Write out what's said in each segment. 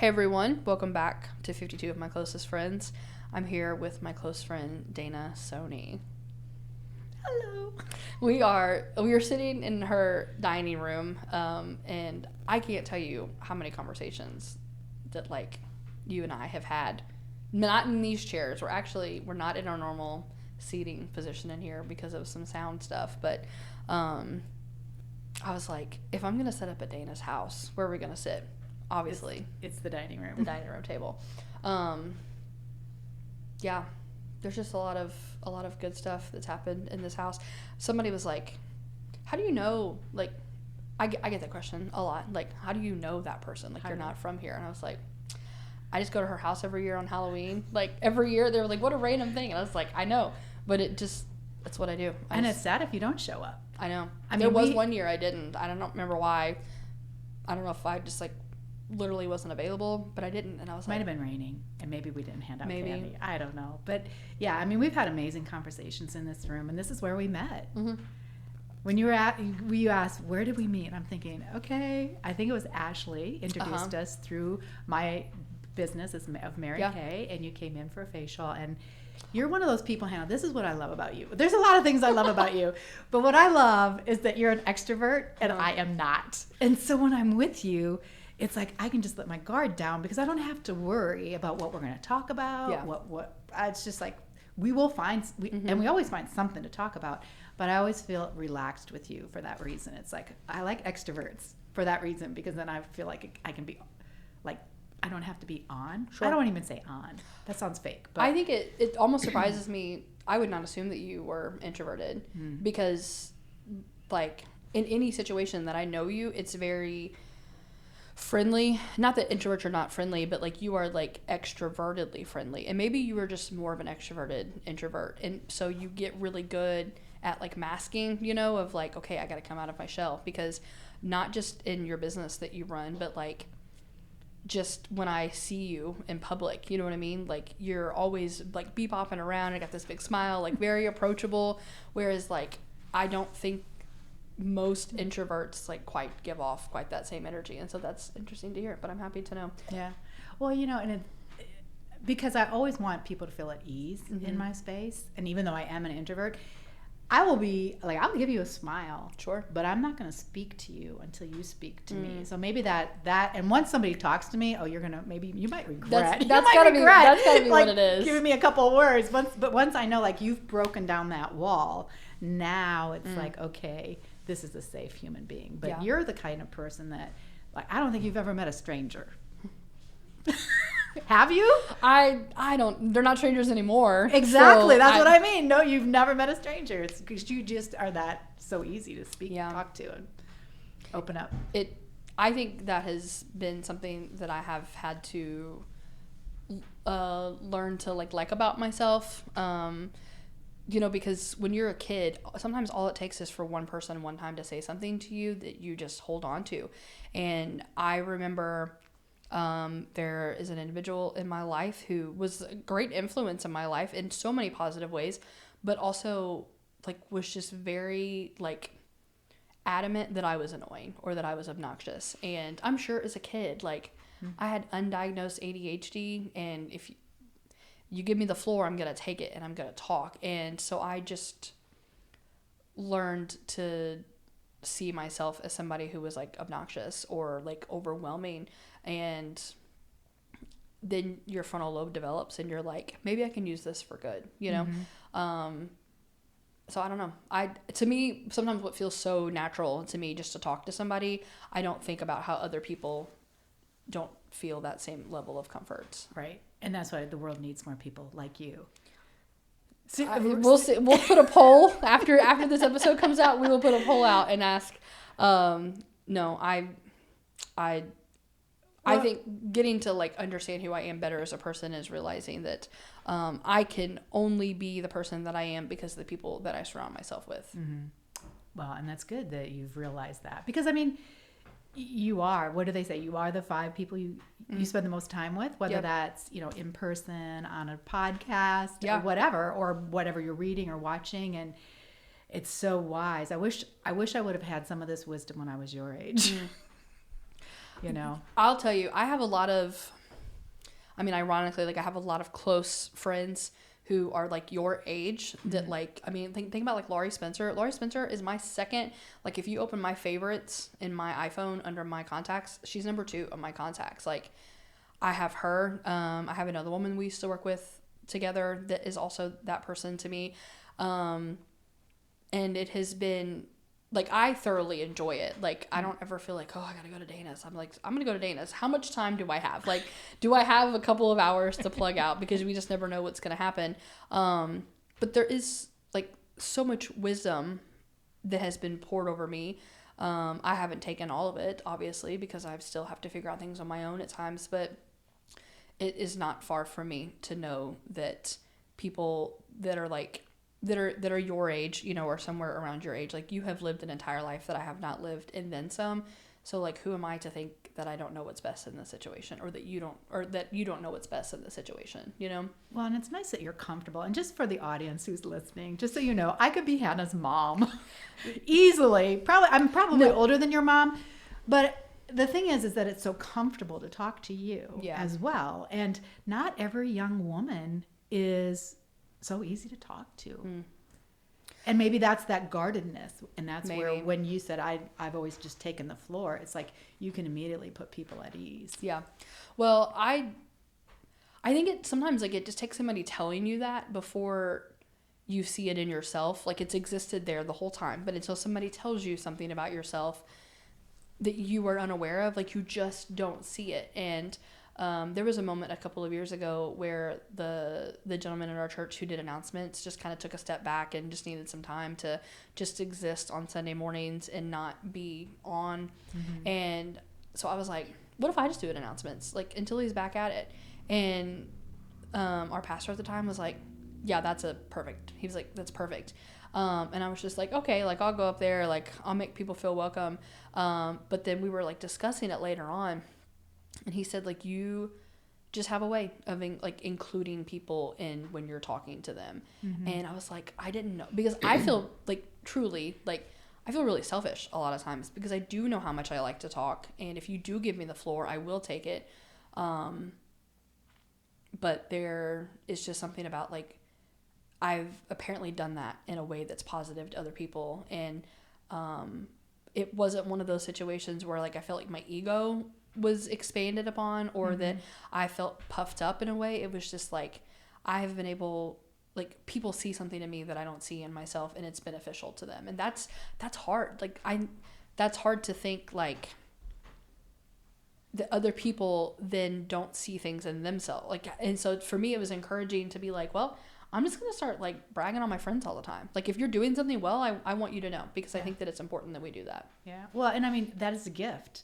Hey everyone, welcome back to 52 of My Closest Friends. I'm here with my close friend Dana Sony. Hello. We are sitting in her dining room, and I can't tell you how many conversations that like you and I have had. Not in these chairs. We're not in our normal seating position in here because of some sound stuff. But I was like, if I'm gonna set up at Dana's house, where are we gonna sit? Obviously, it's the dining room. The dining room table. Yeah, there's just a lot of good stuff that's happened in this house. Somebody was like, how do you know, like, I get that question a lot, like, how do you know that person, like, you're not from here? And I was like, I just go to her house every year on Halloween. Like, every year they were like, what a random thing. And I was like, I know, but that's what I do. It's sad if you don't show up. I know. There was one year I didn't. I don't remember why. I don't know if I just like literally wasn't available, but I didn't, and I was might have been raining, and maybe we didn't hand out candy. I don't know, but yeah, I mean, we've had amazing conversations in this room, and this is where we met. Mm-hmm. When you asked where did we meet, and I'm thinking, okay, I think it was Ashley introduced us through my business of Mary Kay, and you came in for a facial, and you're one of those people, Hannah. This is what I love about you. There's a lot of things I love about you, but what I love is that you're an extrovert, and I am not. And so when I'm with you, it's like I can just let my guard down because I don't have to worry about what we're going to talk about. Yeah. What it's just like we will find, and we always find something to talk about. But I always feel relaxed with you for that reason. It's like I like extroverts for that reason because then I feel like I can be, like, I don't have to be on. Sure. I don't even say on. That sounds fake. But I think it almost surprises me. I would not assume that you were introverted because, like, in any situation that I know you, it's very friendly. Not that introverts are not friendly, but like you are like extrovertedly friendly, and maybe you were just more of an extroverted introvert, and so you get really good at like masking, you know, of like, okay, I got to come out of my shell, because not just in your business that you run, but like just when I see you in public, you know what I mean, like you're always like bebopping around and got this big smile, like very approachable, whereas like I don't think most introverts like quite give off quite that same energy, and so that's interesting to hear, but I'm happy to know. Yeah, well, you know, and because I always want people to feel at ease in my space, and even though I am an introvert, I will be like, I'll give you a smile, sure, but I'm not going to speak to you until you speak to me. So maybe that and once somebody talks to me, maybe you might regret. That's gotta be like, what it is. Giving me a couple of words. Once I know, like, you've broken down that wall, now it's like, okay, this is a safe human being. But you're the kind of person that, like, I don't think you've ever met a stranger. Have you? I don't. They're not strangers anymore. Exactly. So that's what I mean. No, you've never met a stranger. It's because you just are that so easy to speak, talk to, and open up. I think that has been something that I have had to learn to like about myself. You know, because when you're a kid, sometimes all it takes is for one person one time to say something to you that you just hold on to. And I remember there is an individual in my life who was a great influence in my life in so many positive ways, but also like was just very like adamant that I was annoying or that I was obnoxious. And I'm sure as a kid, like I had undiagnosed ADHD, and if you give me the floor, I'm going to take it and I'm going to talk. And so I just learned to see myself as somebody who was like obnoxious or like overwhelming. And then your frontal lobe develops and you're like, maybe I can use this for good, you know? So I don't know. To me, sometimes what feels so natural to me just to talk to somebody, I don't think about how other people don't feel that same level of comfort. Right. And that's why the world needs more people like you. We'll see. We'll put a poll after this episode comes out. We will put a poll out and ask. No, I think getting to like understand who I am better as a person is realizing that I can only be the person that I am because of the people that I surround myself with. Well, and that's good that you've realized that, because I mean, you are, what do they say? You are the 5 people you spend the most time with, whether that's, you know, in person, on a podcast, or whatever you're reading or watching. And it's so wise. I wish I would have had some of this wisdom when I was your age. You know, I'll tell you, I have a lot of I mean, ironically, like I have a lot of close friends who are like your age that like, I mean, think about like Laurie Spencer. Laurie Spencer is my second, like if you open my favorites in my iPhone under my contacts, she's number 2 of my contacts. Like I have her. I have another woman we used to work with together that is also that person to me. And it has been like, I thoroughly enjoy it. Like, I don't ever feel like, oh, I gotta go to Dana's. I'm like, I'm gonna go to Dana's. How much time do I have? Like, do I have a couple of hours to plug out? Because we just never know what's gonna happen. But there is like so much wisdom that has been poured over me. I haven't taken all of it, obviously, because I still have to figure out things on my own at times. But it is not far from me to know that people that are like, that are your age, you know, or somewhere around your age, like you have lived an entire life that I have not lived and then some. So like, who am I to think that I don't know what's best in the situation, or that you don't know what's best in the situation, you know? Well, and it's nice that you're comfortable. And just for the audience who's listening, just so you know, I could be Hannah's mom easily. I'm probably older than your mom, but the thing is that it's so comfortable to talk to you as well. And not every young woman is so easy to talk to. And maybe that's that guardedness. And that's where, when you said, I've always just taken the floor, it's like you can immediately put people at ease. Yeah. Well, I think it sometimes, like, it just takes somebody telling you that before you see it in yourself. Like, it's existed there the whole time, but until somebody tells you something about yourself that you were unaware of, like, you just don't see it. And there was a moment a couple of years ago where the gentleman in our church who did announcements just kind of took a step back and just needed some time to just exist on Sunday mornings and not be on. And so I was like, what if I just do announcements, like, until he's back at it? And our pastor at the time was like, yeah, he was like, that's perfect. And I was just like, okay, like, I'll go up there, like, I'll make people feel welcome. But then we were like discussing it later on, and he said, like, you just have a way of like including people in when you're talking to them. And I was like, I didn't know, because I feel like truly, like, I feel really selfish a lot of times because I do know how much I like to talk. And if you do give me the floor, I will take it. But there is just something about, like, I've apparently done that in a way that's positive to other people. And it wasn't one of those situations where, like, I felt like my ego was expanded upon, or that I felt puffed up in a way. It was just like, I have been able, like, people see something in me that I don't see in myself, and it's beneficial to them. And that's hard. Like, that's hard to think, like, the other people then don't see things in themselves. Like, and so for me, it was encouraging to be like, well, I'm just going to start, like, bragging on my friends all the time. Like, if you're doing something well, I want you to know, because I think that it's important that we do that. Yeah. Well, and I mean, that is a gift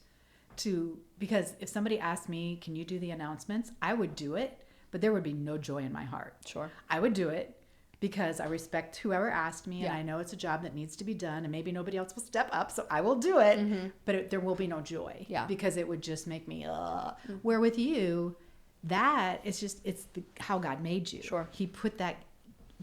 because if somebody asked me, can you do the announcements? I would do it, but there would be no joy in my heart. Sure. I would do it because I respect whoever asked me, and I know it's a job that needs to be done, and maybe nobody else will step up, so I will do it, but there will be no joy. Yeah. Because it would just make me, Where with you, that is just, it's how God made you. Sure. He put that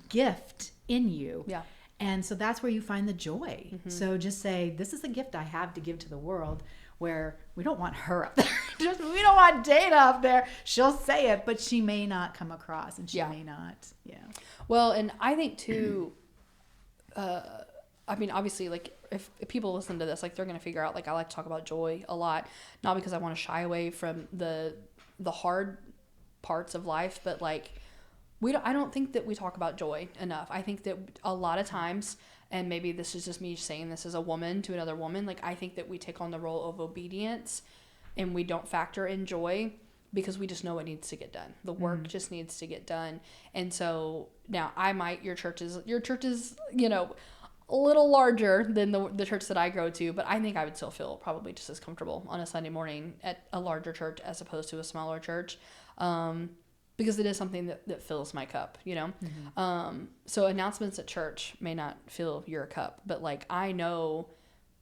gift in you. Yeah. And so that's where you find the joy. So just say, this is a gift I have to give to the world, where we don't want her up there. We don't want Dana up there. She'll say it, but she may not come across, and she may not. Yeah. Well, and I think too, I mean, obviously, like, if people listen to this, like, they're going to figure out, like, I like to talk about joy a lot, not because I want to shy away from the hard parts of life, but, like, I don't think that we talk about joy enough. I think that a lot of times, and maybe this is just me saying this as a woman to another woman, like, I think that we take on the role of obedience and we don't factor in joy because we just know it needs to get done. The work just needs to get done. And so now your church is, you know, a little larger than the church that I go to, but I think I would still feel probably just as comfortable on a Sunday morning at a larger church as opposed to a smaller church. Because it is something that fills my cup, you know? So announcements at church may not fill your cup, but, like, I know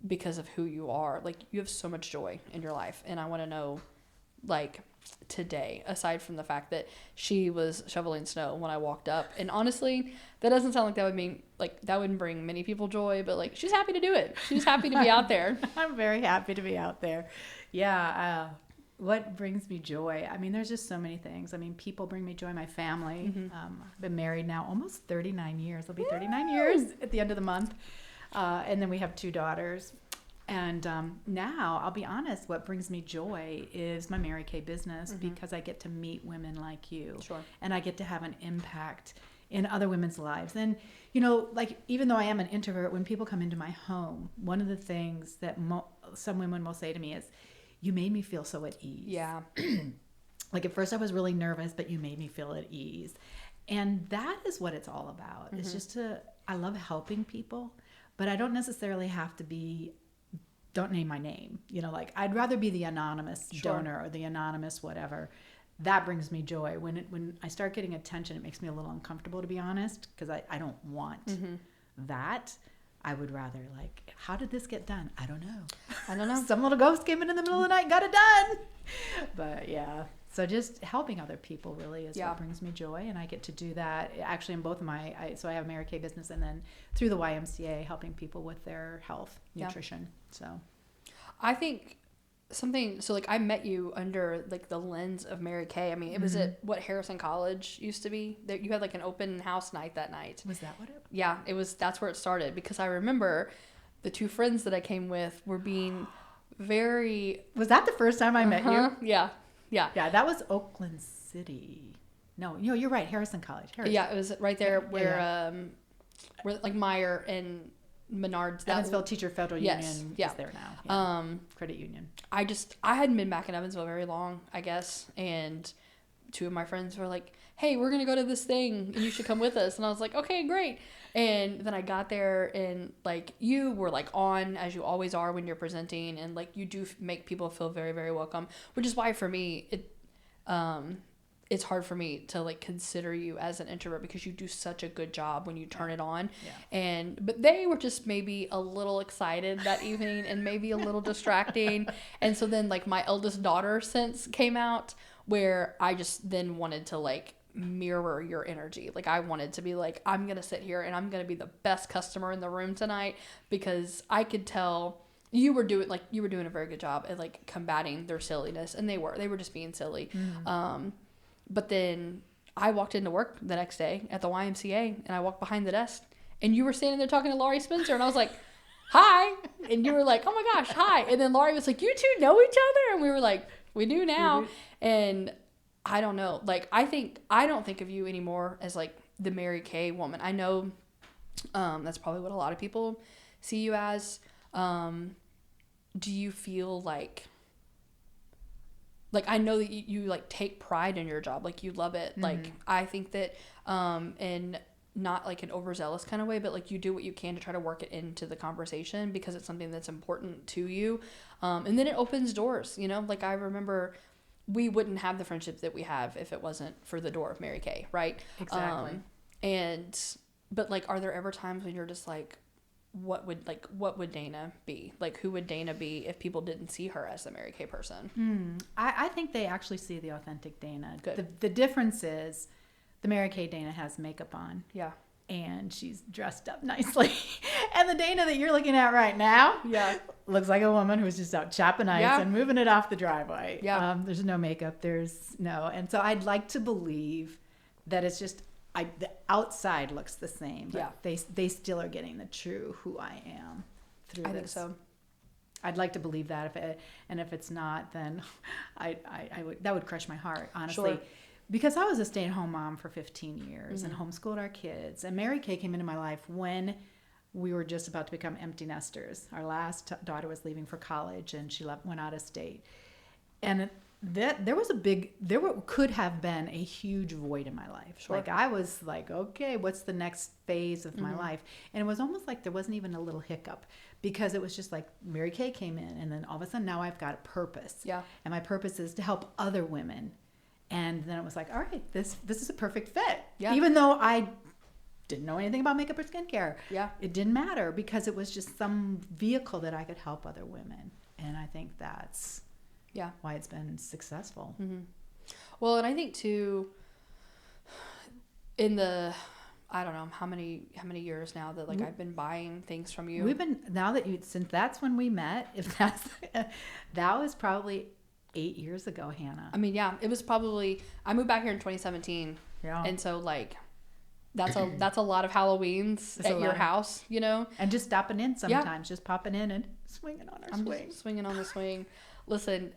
because of who you are, like, you have so much joy in your life. And I want to know, like, today, aside from the fact that she was shoveling snow when I walked up. And honestly, that doesn't sound like that would mean, like, that wouldn't bring many people joy, but, like, she's happy to do it. She's happy to be out there. I'm very happy to be out there. Yeah. what brings me joy? I mean, there's just so many things. I mean, people bring me joy. My family. I've been married now almost 39 years. It'll be 39 years at the end of the month. And then we have 2 daughters. And now, I'll be honest, what brings me joy is my Mary Kay business, because I get to meet women like you. Sure. And I get to have an impact in other women's lives. And, you know, like, even though I am an introvert, when people come into my home, one of the things that some women will say to me is, you made me feel so at ease. Yeah. Like, at first I was really nervous, but you made me feel at ease. And that is what it's all about. It's just I love helping people, but I don't necessarily have to be, don't name my name. You know, like, I'd rather be the anonymous donor or the anonymous whatever. That brings me joy. When I start getting attention, it makes me a little uncomfortable, to be honest, because I don't want that. I would rather, like, how did this get done? I don't know. Some little ghost came in the middle of the night and got it done. But yeah, so just helping other people really is what brings me joy. And I get to do that actually in both of so I have a Mary Kay business, and then through the YMCA, helping people with their health, nutrition. So I think so like, I met you under like the lens of Mary Kay. I mean, it was at what Harrison College used to be. That you had like an open house night that night. Was that what it was? Yeah, it was. That's where it started, because I remember the 2 friends that I came with were being very. Was that the first time I met you? Yeah. Yeah, that was Oakland City. No, you're right. Harrison College. Yeah, it was right there where like Meyer and Menards. Evansville Teacher Federal Union is there now. Yeah. Credit union. I hadn't been back in Evansville very long, I guess, and 2 of my friends were like, hey, we're gonna go to this thing and you should come with us. And I was like, okay, great. And then I got there, and like, you were like on, as you always are when you're presenting, and like, you do make people feel very, very welcome, which is why for me it's hard for me to like consider you as an introvert, because you do such a good job when you turn it on. But they were just maybe a little excited that evening and maybe a little distracting. And so then like my eldest daughter sense came out, where I just then wanted to like mirror your energy. Like, I wanted to be like, I'm going to sit here and I'm going to be the best customer in the room tonight, because I could tell you were doing a very good job at like combating their silliness. And they were just being silly. But then I walked into work the next day at the YMCA, and I walked behind the desk, and you were standing there talking to Laurie Spencer, and I was like, hi. And you were like, oh my gosh, hi. And then Laurie was like, you 2 know each other? And we were like, we do now. And I don't know. Like, I don't think of you anymore as like the Mary Kay woman. I know that's probably what a lot of people see you as. Do you feel like I know that you like take pride in your job, like you love it. Like, I think that in not like an overzealous kind of way, but like you do what you can to try to work it into the conversation, because it's something that's important to you. And then it opens doors, you know. Like, I remember we wouldn't have the friendship that we have if it wasn't for the door of Mary Kay, right? Exactly. But like, are there ever times when you're just like, what would Dana be? Like, who would Dana be if people didn't see her as the Mary Kay person? I think they actually see the authentic Dana. Good. The difference is the Mary Kay Dana has makeup on. Yeah. And she's dressed up nicely. And the Dana that you're looking at right now looks like a woman who's just out chopping ice and moving it off the driveway. Yeah. There's no makeup. And so I'd like to believe that it's just, the outside looks the same, but they still are getting the true who I am through this. I think so. I'd like to believe that, if it's not, then that would crush my heart, honestly. Sure. Because I was a stay-at-home mom for 15 years and homeschooled our kids. And Mary Kay came into my life when we were just about to become empty nesters. Our last daughter was leaving for college, and she went out of state. And there could have been a huge void in my life. Sure. Like, I was like, okay, what's the next phase of my life? And it was almost like there wasn't even a little hiccup, because it was just like Mary Kay came in, and then all of a sudden now I've got a purpose. Yeah. And my purpose is to help other women. And then it was like, all right, this is a perfect fit. Yeah. Even though I didn't know anything about makeup or skincare. Yeah. It didn't matter, because it was just some vehicle that I could help other women. And I think that's why it's been successful. Mm-hmm. Well, and I think too, in the, I don't know how many years now that like I've been buying things from you. Since that's when we met, that was probably 8 years ago, Hannah. I mean, yeah, it was probably, I moved back here in 2017. Yeah. And so like, that's a lot of Halloweens at your house, you know? And just stopping in sometimes, just popping in and swinging on our swing. Swinging on the swing. Listen,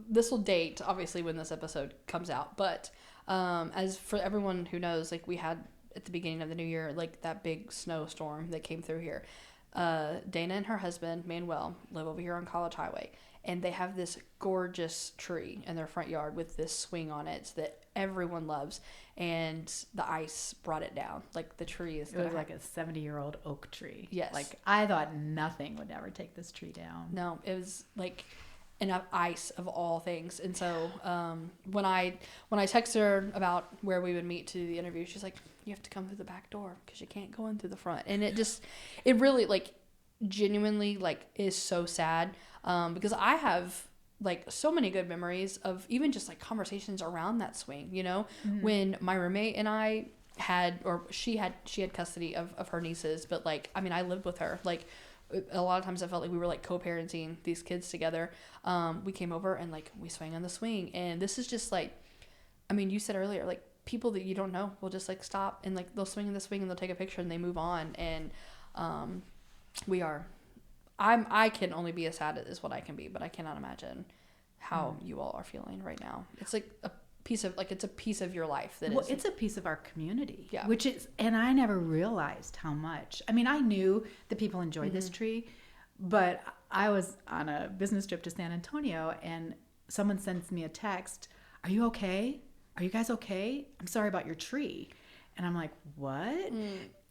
this will date obviously when this episode comes out, but as for everyone who knows, like we had at the beginning of the new year, like that big snowstorm that came through here. Dana and her husband, Manuel, live over here on College Highway, and they have this gorgeous tree in their front yard with this swing on it that everyone loves, and the ice brought it down. Like the tree is like a 70-year-old oak tree. Yes. Like I thought nothing would ever take this tree down. No, it was like enough ice of all things. And so when I texted her about where we would meet to do the interview, she's like, you have to come through the back door because you can't go in through the front. And it really like genuinely like is so sad because I have like so many good memories of even just like conversations around that swing, you know, when my roommate and I she had custody of her nieces, but like, I mean, I lived with her. Like a lot of times I felt like we were like co-parenting these kids together. We came over and like we swang on the swing, and this is just like, I mean, you said earlier, like people that you don't know will just like stop and like they'll swing in the swing and they'll take a picture and they move on. And I can only be as sad as what I can be, but I cannot imagine how you all are feeling right now. It's like a piece of your life it's a piece of our community. Yeah. Which is, and I never realized how much. I mean, I knew that people enjoyed this tree, but I was on a business trip to San Antonio and someone sends me a text, "Are you okay? Are you guys okay? I'm sorry about your tree." And I'm like, "What?"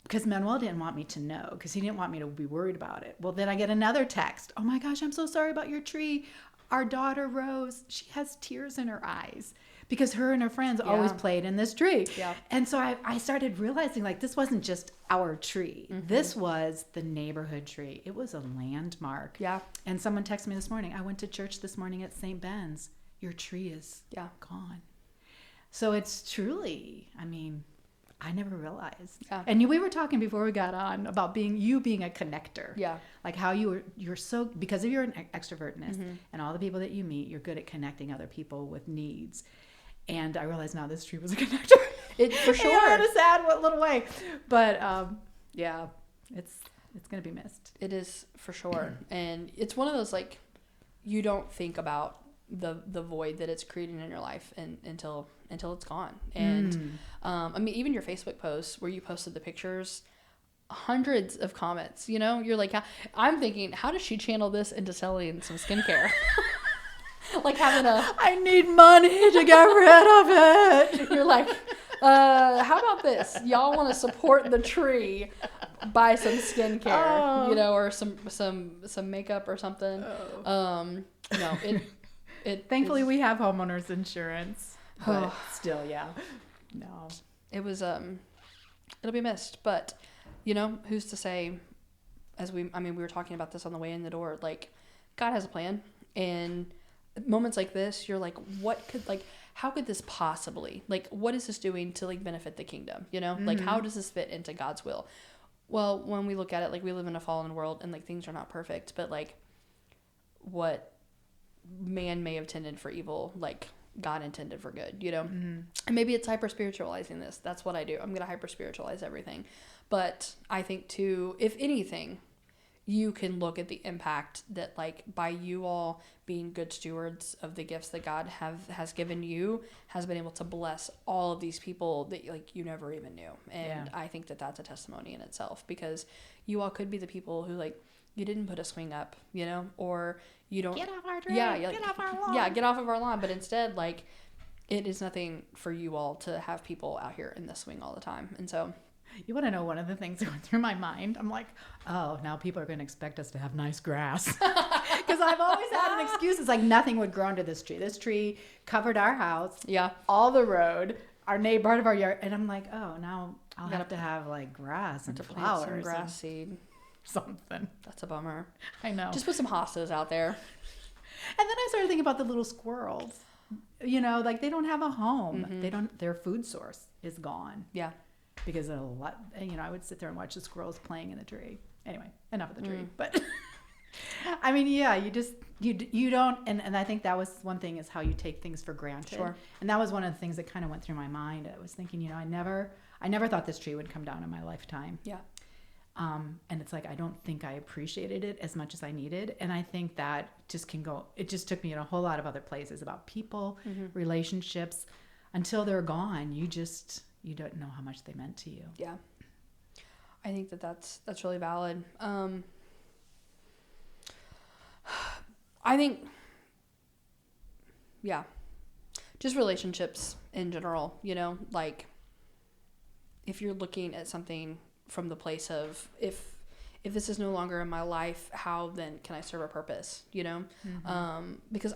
Because Manuel didn't want me to know, because he didn't want me to be worried about it. Well, then I get another text. "Oh my gosh, I'm so sorry about your tree. Our daughter Rose, she has tears in her eyes because her and her friends always played in this tree." Yeah. And so I started realizing like this wasn't just our tree. This was the neighborhood tree. It was a landmark. Yeah. And someone texted me this morning, "I went to church this morning at St. Ben's. Your tree is gone." So it's truly, I mean, I never realized. Yeah. And we were talking before we got on about being a connector. Yeah. Like how you're so, because of your extrovertness and all the people that you meet, you're good at connecting other people with needs. And I realized now this tree was a connector. It for sure. In a sad little way. But yeah, it's going to be missed. It is for sure. And it's one of those like you don't think about the void that it's creating in your life until it's gone. And I mean, even your Facebook posts where you posted the pictures, hundreds of comments, you know, you're like, I'm thinking, how does she channel this into selling some skincare? Like having I need money to get rid of it. You're like, how about this? Y'all want to support the tree, buy some skincare, you know, or some makeup or something. No, it thankfully we have homeowners insurance, but still, no, it was it'll be missed. But you know, who's to say? We were talking about this on the way in the door. Like, God has a plan, and moments like this, you're like, how could this possibly, like, what is this doing to like benefit the kingdom? You know, like how does this fit into God's will? Well, when we look at it, like we live in a fallen world and like things are not perfect, but like what man may have intended for evil, like God intended for good, you know? And maybe it's hyper spiritualizing this. That's what I do. I'm going to hyper spiritualize everything. But I think too, if anything, you can look at the impact that like by you all being good stewards of the gifts that God has given you, has been able to bless all of these people that like you never even knew. And I think that that's a testimony in itself, because you all could be the people who like, you didn't put a swing up, you know, or you don't get off our tree, get off our lawn. Yeah, get off of our lawn. But instead, like, it is nothing for you all to have people out here in the swing all the time. And so, you want to know one of the things that went through my mind? I'm like, oh, now people are going to expect us to have nice grass. Because I've always had an excuse. It's like nothing would grow under this tree. This tree covered our house, all the road, part of our yard. And I'm like, oh, now I'll have to have like grass and flowers. Some grass seed. Something. That's a bummer. I know. Just put some hostas out there. And then I started thinking about the little squirrels. You know, like they don't have a home. Their food source is gone. Yeah. Because I would sit there and watch the squirrels playing in the tree. Anyway, enough of the tree. But I mean, yeah, you don't, and I think that was one thing, is how you take things for granted. Sure. And that was one of the things that kind of went through my mind. I was thinking, I never thought this tree would come down in my lifetime. Yeah. And it's like, I don't think I appreciated it as much as I needed. And I think that it just took me in a whole lot of other places about people, relationships. Until they're gone, you don't know how much they meant to you. Yeah. I think that's really valid. I think, yeah, just relationships in general, like if you're looking at something from the place of, if this is no longer in my life, how then can I serve a purpose, because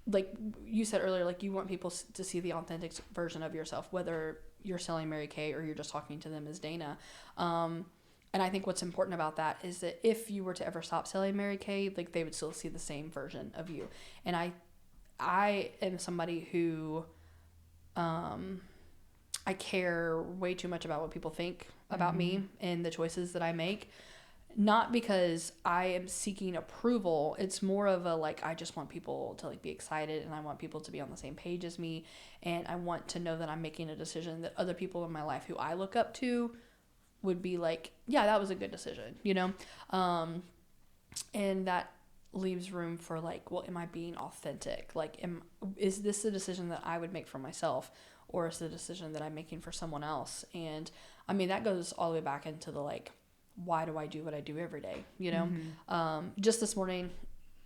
like you said earlier, like you want people to see the authentic version of yourself, whether you're selling Mary Kay or you're just talking to them as Dana. And I think what's important about that is that if you were to ever stop selling Mary Kay, like they would still see the same version of you. And I am somebody who, I care way too much about what people think about me and the choices that I make. Not because I am seeking approval. It's more of a, like, I just want people to like be excited, and I want people to be on the same page as me. And I want to know that I'm making a decision that other people in my life who I look up to would be like, yeah, that was a good decision, and that leaves room for like, well, am I being authentic? Like, is this a decision that I would make for myself, or is it a decision that I'm making for someone else? And I mean, that goes all the way back into the, like, why do I do what I do every day? Just this morning,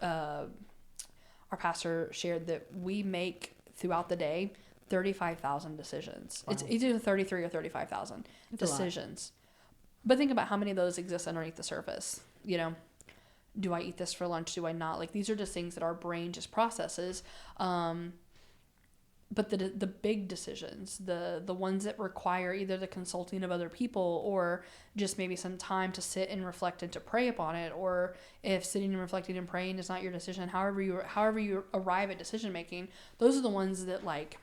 our pastor shared that we make throughout the day 35,000 decisions. Wow. It's either 33 or 35,000 decisions. But think about how many of those exist underneath the surface. Do I eat this for lunch? Do I not? Like, these are just things that our brain just processes. But the big decisions, the ones that require either the consulting of other people or just maybe some time to sit and reflect and to pray upon it, or if sitting and reflecting and praying is not your decision, however you arrive at decision making, those are the ones that like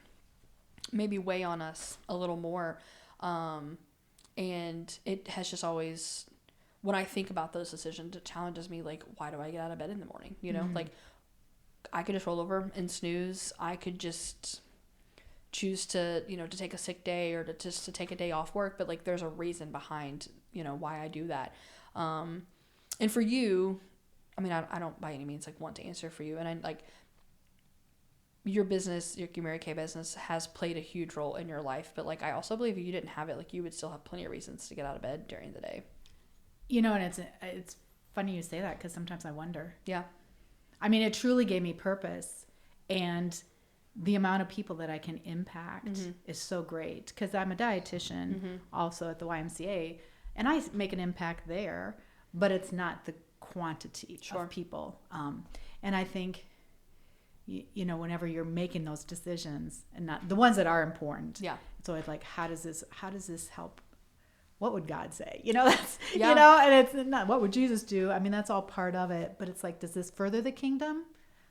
maybe weigh on us a little more. And it has just always, when I think about those decisions, it challenges me, like, why do I get out of bed in the morning? Like, I could just roll over and snooze. I could just choose to, to take a sick day or to take a day off work. But like, there's a reason behind, why I do that. And for you, I mean, I don't by any means like want to answer for you. And I like, your business, your Mary Kay business has played a huge role in your life. But like, I also believe if you didn't have it, like you would still have plenty of reasons to get out of bed during the day. And it's funny you say that, because sometimes I wonder. Yeah. I mean, it truly gave me purpose, and the amount of people that I can impact is so great, because I'm a dietitian also at the YMCA, and I make an impact there, but it's not the quantity of people. And I think, whenever you're making those decisions, and not the ones that are important, it's always like, how does this help? What would God say? That's, and it's not, what would Jesus do? I mean, that's all part of it, but it's like, does this further the kingdom?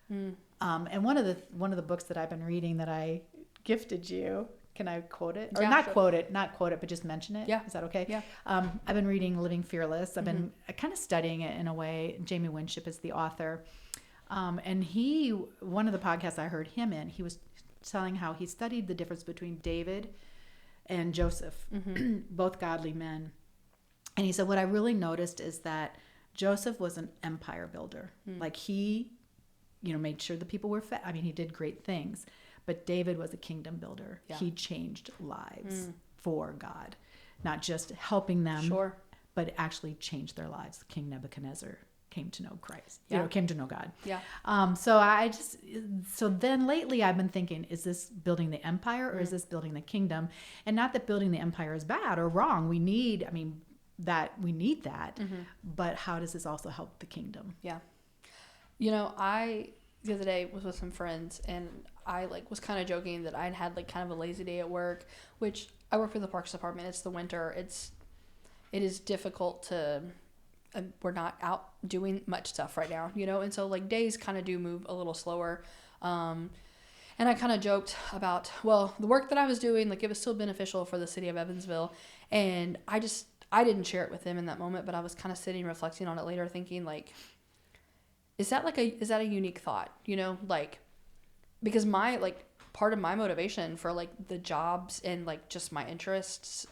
And one of the books that I've been reading that I gifted you, can I quote it? Or not quote it, but just mention it? Yeah. Is that okay? Yeah. I've been reading Living Fearless. I've been kind of studying it in a way. Jamie Winship is the author. And one of the podcasts I heard him in, he was telling how he studied the difference between David and Joseph, both godly men. And he said, what I really noticed is that Joseph was an empire builder. Like, he, made sure the people were fed. I mean, he did great things. But David was a kingdom builder. Yeah. He changed lives for God, not just helping them, but actually changed their lives. King Nebuchadnezzar came to know Christ, came to know God. Yeah. So then lately I've been thinking, is this building the empire or is this building the kingdom? And not that building the empire is bad or wrong. We need that, but how does this also help the kingdom? Yeah. I, the other day, was with some friends, and I was kind of joking that I'd had kind of a lazy day at work, which I work for the Parks Department. It's the winter. It is difficult to, we're not out doing much stuff right now, and so days kind of do move a little slower. And I kind of joked about, well, the work that I was doing, it was still beneficial for the city of Evansville. And I I didn't share it with him in that moment, but I was kind of sitting reflecting on it later, thinking like, is that a unique thought, like, because my, like, part of my motivation for like the jobs and like just my interests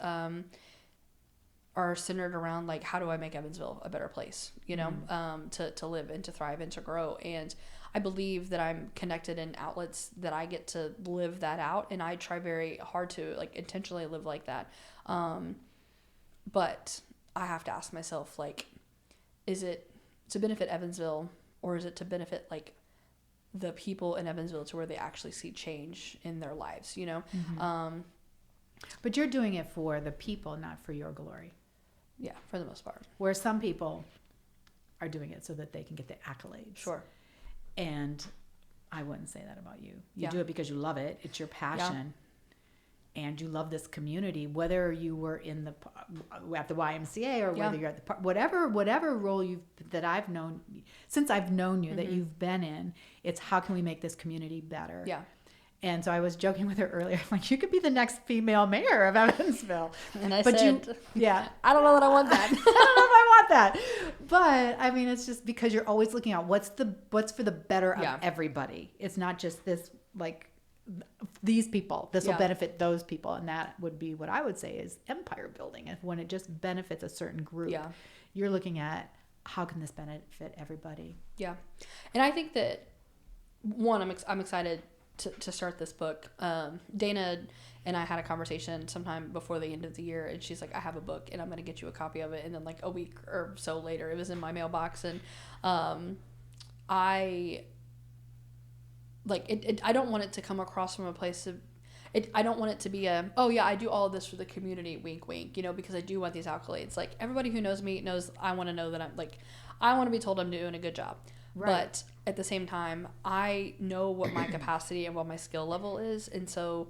are centered around like, how do I make Evansville a better place, to live and to thrive and to grow. And I believe that I'm connected in outlets that I get to live that out, and I try very hard to like intentionally live like that. But I have to ask myself, like, is it to benefit Evansville, or is it to benefit like the people in Evansville to where they actually see change in their lives, Mm-hmm. But you're doing it for the people, not for your glory. Yeah, for the most part. Where some people are doing it so that they can get the accolades. Sure. And I wouldn't say that about you. You do it because you love it. It's your passion. Yeah. And you love this community, whether you were at the YMCA or whether you're at the whatever role that I've known since I've known you, that you've been in. It's how can we make this community better? Yeah. And so I was joking with her earlier, like, you could be the next female mayor of Evansville. And I said, I don't know that I want that. I don't know if I want that. But I mean, it's just because you're always looking at what's for the better of everybody. It's not just this, like, these people. This will benefit those people. And that would be what I would say is empire building. If when it just benefits a certain group, you're looking at how can this benefit everybody? Yeah. And I think that, one, I'm excited to start this book. Dana and I had a conversation sometime before the end of the year, and she's like, I have a book and I'm going to get you a copy of it. And then like a week or so later, it was in my mailbox, and I don't want it to come across from a place of I don't want it to be I do all of this for the community, wink wink, because I do want these accolades. Like, everybody who knows me knows I want to know that I want to be told I'm doing a good job. Right. But at the same time, I know what my capacity and what my skill level is. And so,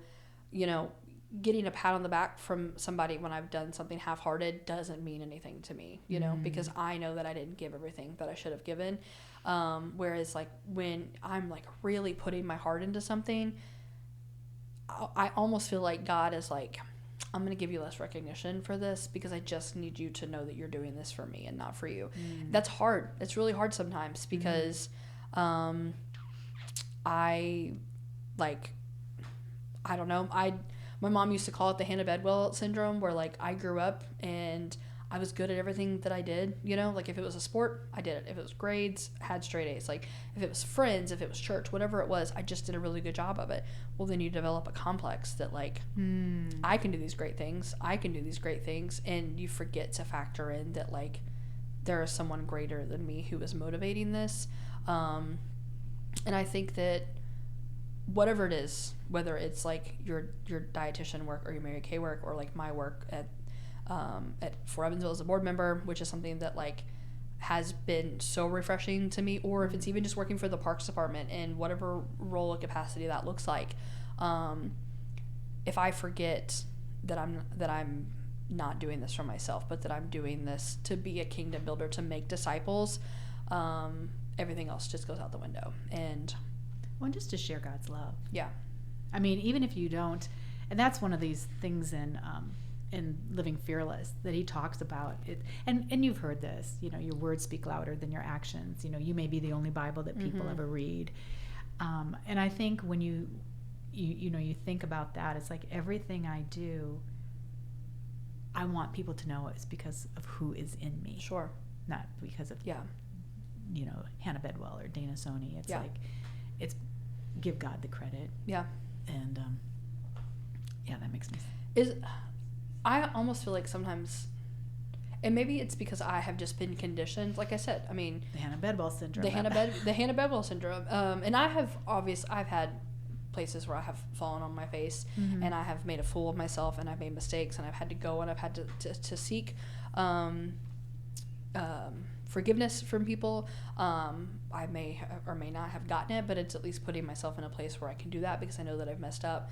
getting a pat on the back from somebody when I've done something half-hearted doesn't mean anything to me, because I know that I didn't give everything that I should have given. Whereas like when I'm like really putting my heart into something, I almost feel like God is like, I'm going to give you less recognition for this because I just need you to know that you're doing this for me and not for you. That's hard. It's really hard sometimes because I don't know. My mom used to call it the Hannah Bedwell syndrome, where like I grew up and I was good at everything that I did, like if it was a sport, I did it. If it was grades, I had straight A's. Like if it was friends, if it was church, whatever it was, I just did a really good job of it. Well, then you develop a complex that like, I can do these great things. I can do these great things. And you forget to factor in that like there is someone greater than me who is motivating this. And I think that whatever it is, whether it's like your dietitian work or your Mary Kay work, or like my work at for Evansville as a board member, which is something that like has been so refreshing to me, or if it's even just working for the Parks Department in whatever role or capacity that looks like, if I forget that I'm not doing this for myself, but that I'm doing this to be a kingdom builder, to make disciples, everything else just goes out the window. And just to share God's love. Yeah. I mean, even if you don't, and that's one of these things in Living Fearless that he talks about it, and you've heard this, your words speak louder than your actions. You may be the only Bible that people ever read, and I think when you think about that, it's like everything I do, I want people to know it's because of who is in me. Sure. Not because of Hannah Bedwell or Dana Sony. It's like it's give God the credit. Yeah. And that makes me I almost feel like sometimes, and maybe it's because I have just been conditioned, like I said, I mean, the Hannah Bedwell syndrome. The Hannah Bedwell syndrome. And I've had places where I have fallen on my face, and I have made a fool of myself, and I've made mistakes, and I've had to go and I've had to seek forgiveness from people. I may or may not have gotten it, but it's at least putting myself in a place where I can do that because I know that I've messed up.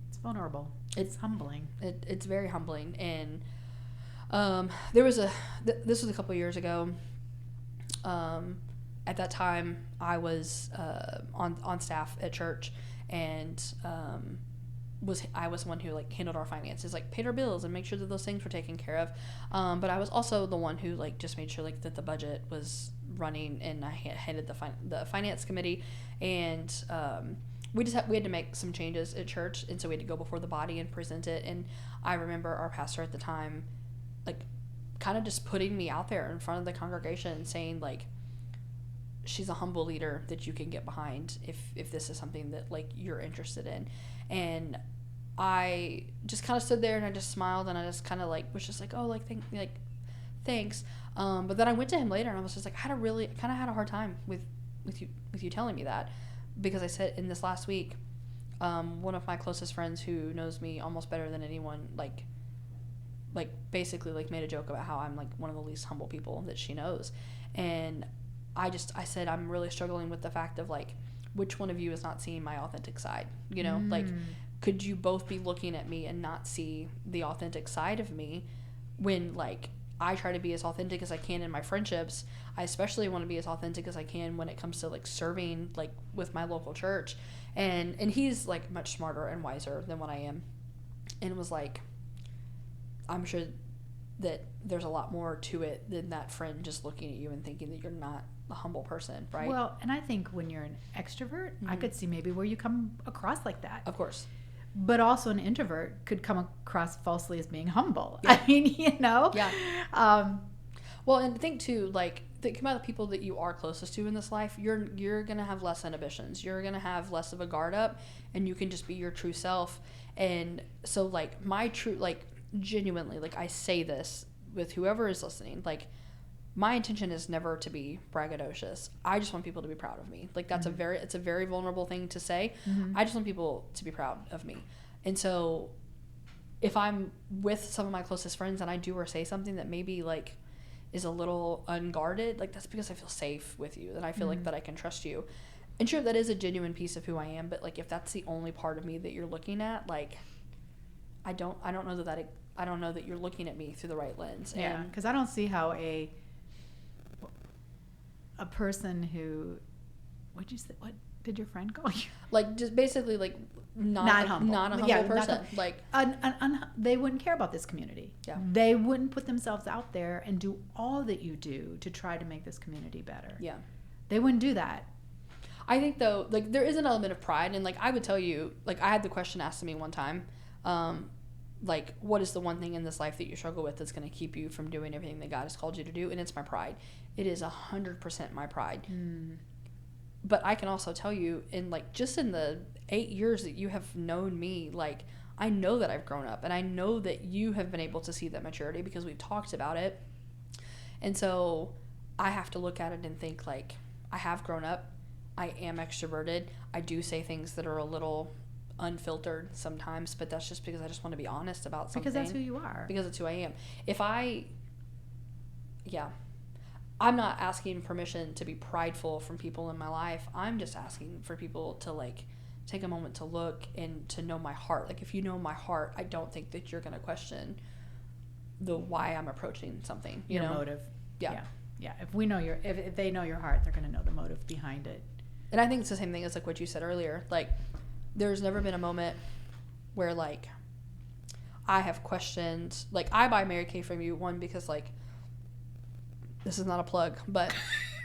It's vulnerable. It's humbling. It's very humbling. And this was a couple of years ago. At that time, I was on staff at church, and I was the one who like handled our finances, like paid our bills and make sure that those things were taken care of. But I was also the one who like just made sure like that the budget was running, and I headed the finance committee, and we had to make some changes at church, and so we had to go before the body and present it. And I remember our pastor at the time, like, kind of just putting me out there in front of the congregation and saying like, she's a humble leader that you can get behind if this is something that like you're interested in. And I just kind of stood there and I just smiled, and I just kind of like was just like, oh, like thanks. But then I went to him later and I was just like, I kind of had a hard time with you telling me that, because I said in this last week, one of my closest friends who knows me almost better than anyone, like basically like made a joke about how I'm like one of the least humble people that she knows. And I said, I'm really struggling with the fact of like, which one of you is not seeing my authentic side, you know? Like, could you both be looking at me and not see the authentic side of me when like I try to be as authentic as I can in my friendships? I especially want to be as authentic as I can when it comes to like serving like with my local church. And he's like much smarter and wiser than what I am. And it was like, I'm sure that there's a lot more to it than that friend just looking at you and thinking that you're not a humble person, right? Well, and I think when you're an extrovert, I could see maybe where you come across like that. Of course. But also an introvert could come across falsely as being humble. Yeah. I mean, you know? Yeah. Well, and think too, like, think about the people that you are closest to in this life. You're going to have less inhibitions. You're going to have less of a guard up, and you can just be your true self. And so, like, my true, like, genuinely, like, I say this with whoever is listening, like, my intention is never to be braggadocious. I just want people to be proud of me. Like, that's it's a very vulnerable thing to say. I just want people to be proud of me. And so if I'm with some of my closest friends and I do or say something that maybe like is a little unguarded, like, that's because I feel safe with you and I feel like that I can trust you. And sure, that is a genuine piece of who I am, but like, if that's the only part of me that you're looking at, like, I don't know that you're looking at me through the right lens. Yeah, because I don't see how a person who, what did your friend call you? Like, just basically like not a humble person. Like, they wouldn't care about this community. Yeah. They wouldn't put themselves out there and do all that you do to try to make this community better. Yeah. They wouldn't do that. I think though, like, there is an element of pride, and like, I would tell you, like, I had the question asked to me one time, like, what is the one thing in this life that you struggle with that's going to keep you from doing everything that God has called you to do? And it's my pride. It is 100% my pride. But I can also tell you, in like, just in the 8 years that you have known me, like, I know that I've grown up, and I know that you have been able to see that maturity because we've talked about it. And so I have to look at it and think, like, I have grown up. I am extroverted. I do say things that are a little unfiltered sometimes, but that's just because I just want to be honest about something. Because that's who you are. Because it's who I am. I'm not asking permission to be prideful from people in my life. I'm just asking for people to, like, take a moment to look and to know my heart. Like, if you know my heart, I don't think that you're going to question the why I'm approaching something. Your motive. Yeah. If they know your heart, they're going to know the motive behind it. And I think it's the same thing as like what you said earlier. Like, there's never been a moment where, like, I have questioned, like, I buy Mary Kay from you, one, because, like, this is not a plug, but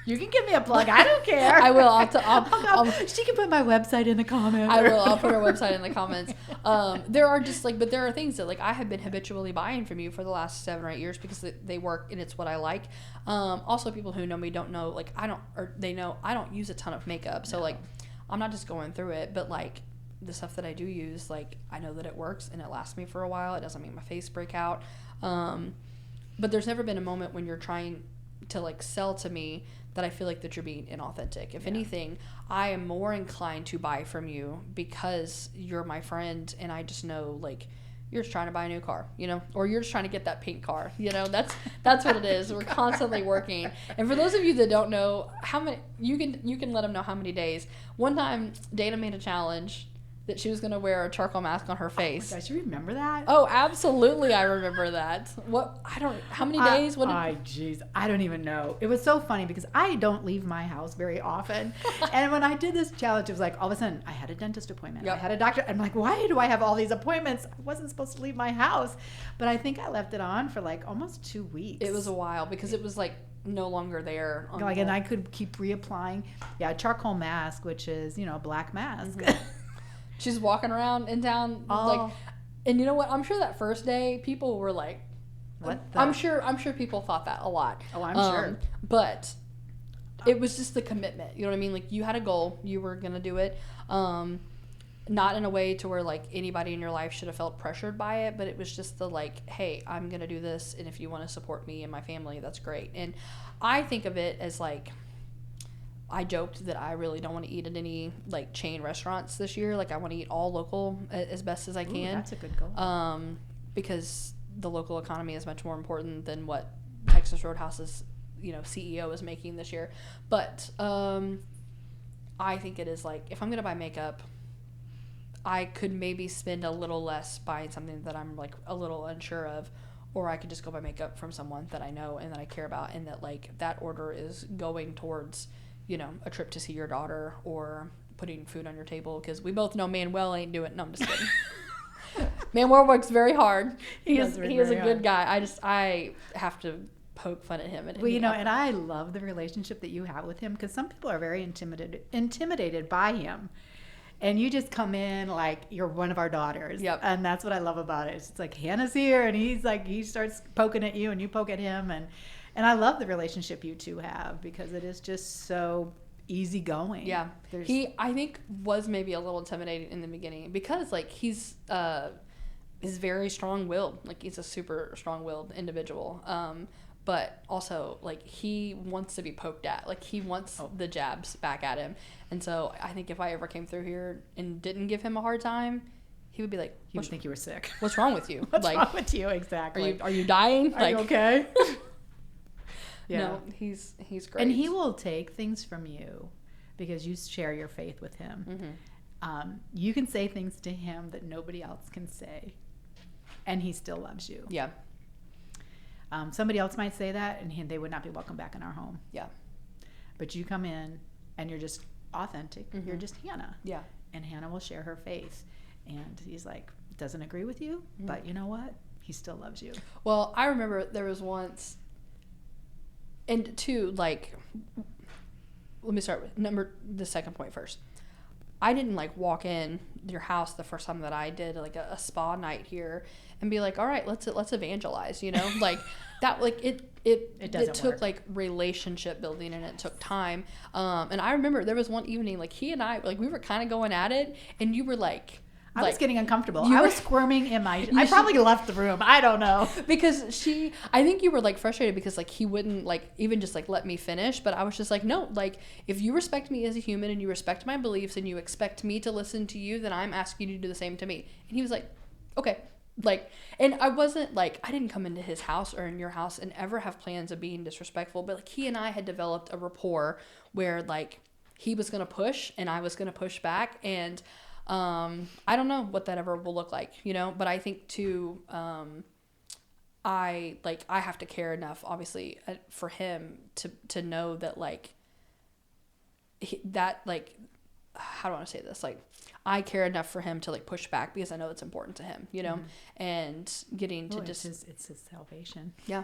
you can give me a plug. I don't care. I will. She can put my website in the comments. I will. I'll put her website in the comments. There are just like, but there are things that, like, I have been habitually buying from you for the last 7 or 8 years because they work and it's what I like. Also, people who know me don't know, like, they know I don't use a ton of makeup, so like, I'm not just going through it, but like, the stuff that I do use, like, I know that it works and it lasts me for a while. It doesn't make my face break out. But there's never been a moment when you're trying to, like, sell to me that I feel like that you're being inauthentic. If anything, I am more inclined to buy from you because you're my friend and I just know, like, you're just trying to buy a new car, you know, or you're just trying to get that pink car, you know. That's what it is. We're constantly working. And for those of you that don't know how many, you can let them know how many days. One time Dana made a challenge that she was going to wear a charcoal mask on her face. Oh my gosh, you remember that? Oh, absolutely. I remember that. How many days? Jeez, I don't even know. It was so funny because I don't leave my house very often. And when I did this challenge, it was like all of a sudden I had a dentist appointment. Yep. I had a doctor. I'm like, why do I have all these appointments? I wasn't supposed to leave my house. But I think I left it on for like almost 2 weeks. It was a while because it was like no longer there. And I could keep reapplying. Yeah, a charcoal mask, which is, a black mask. Mm-hmm. She's walking around in town like, and you know what? I'm sure that first day people were like, "What?" I'm sure people thought that a lot. Oh, I'm sure. But it was just the commitment. You know what I mean? Like you had a goal, you were gonna do it. Not in a way to where like anybody in your life should have felt pressured by it, but it was just the like, hey, I'm gonna do this, and if you want to support me and my family, that's great. And I think of it as like, I joked that I really don't want to eat at any like chain restaurants this year. Like I want to eat all local as best as I can. Ooh, that's a good goal. Because the local economy is much more important than what Texas Roadhouse's CEO is making this year. But I think it is like, if I'm gonna buy makeup, I could maybe spend a little less buying something that I'm like a little unsure of, or I could just go buy makeup from someone that I know and that I care about, and that like that order is going towards a trip to see your daughter or putting food on your table, because we both know Manuel ain't doing it. No, I'm just kidding. Manuel works very hard. He is a good guy. I have to poke fun at him. And I love the relationship that you have with him, because some people are very intimidated by him. And you just come in like you're one of our daughters. Yep. And that's what I love about it. It's like Hannah's here, and he's like, he starts poking at you and you poke at him. And I love the relationship you two have, because it is just so easygoing. Yeah. He, I think, was maybe a little intimidating in the beginning, because like he's very strong-willed. Like he's a super strong-willed individual. But also like he wants to be poked at. Like he wants the jabs back at him. And so I think if I ever came through here and didn't give him a hard time, he would be like, he would think you were sick. What's wrong with you? What's wrong with you? Exactly. Are you dying? Are you okay? Yeah. No, he's great. And he will take things from you because you share your faith with him. Mm-hmm. You can say things to him that nobody else can say, and he still loves you. Yeah. Somebody else might say that, and they would not be welcome back in our home. Yeah. But you come in, and you're just authentic. Mm-hmm. You're just Hannah. Yeah. And Hannah will share her faith. And he's like, doesn't agree with you, mm-hmm. but you know what? He still loves you. Well, I remember there was once, and two, like, let me start with the second point first. I didn't like walk in your house the first time that I did like a spa night here and be like, all right, let's evangelize, like that, like it took work. Like relationship building, and it took time. And I remember there was one evening, like he and I, like we were kind of going at it, and you were like, I was getting uncomfortable. I was squirming in my... I probably left the room. I don't know. Because I think you were like frustrated because like he wouldn't like even just like let me finish. But I was just like, no, like if you respect me as a human and you respect my beliefs and you expect me to listen to you, then I'm asking you to do the same to me. And he was like, okay. Like, and I wasn't like, I didn't come into his house or in your house and ever have plans of being disrespectful. But like he and I had developed a rapport where like he was going to push and I was going to push back. And I don't know what that ever will look like, but I think too, I have to care enough, obviously, for him to know that like how do I want to say this? Like I care enough for him to like push back because I know it's important to him, mm-hmm. and getting to it's his salvation. Yeah.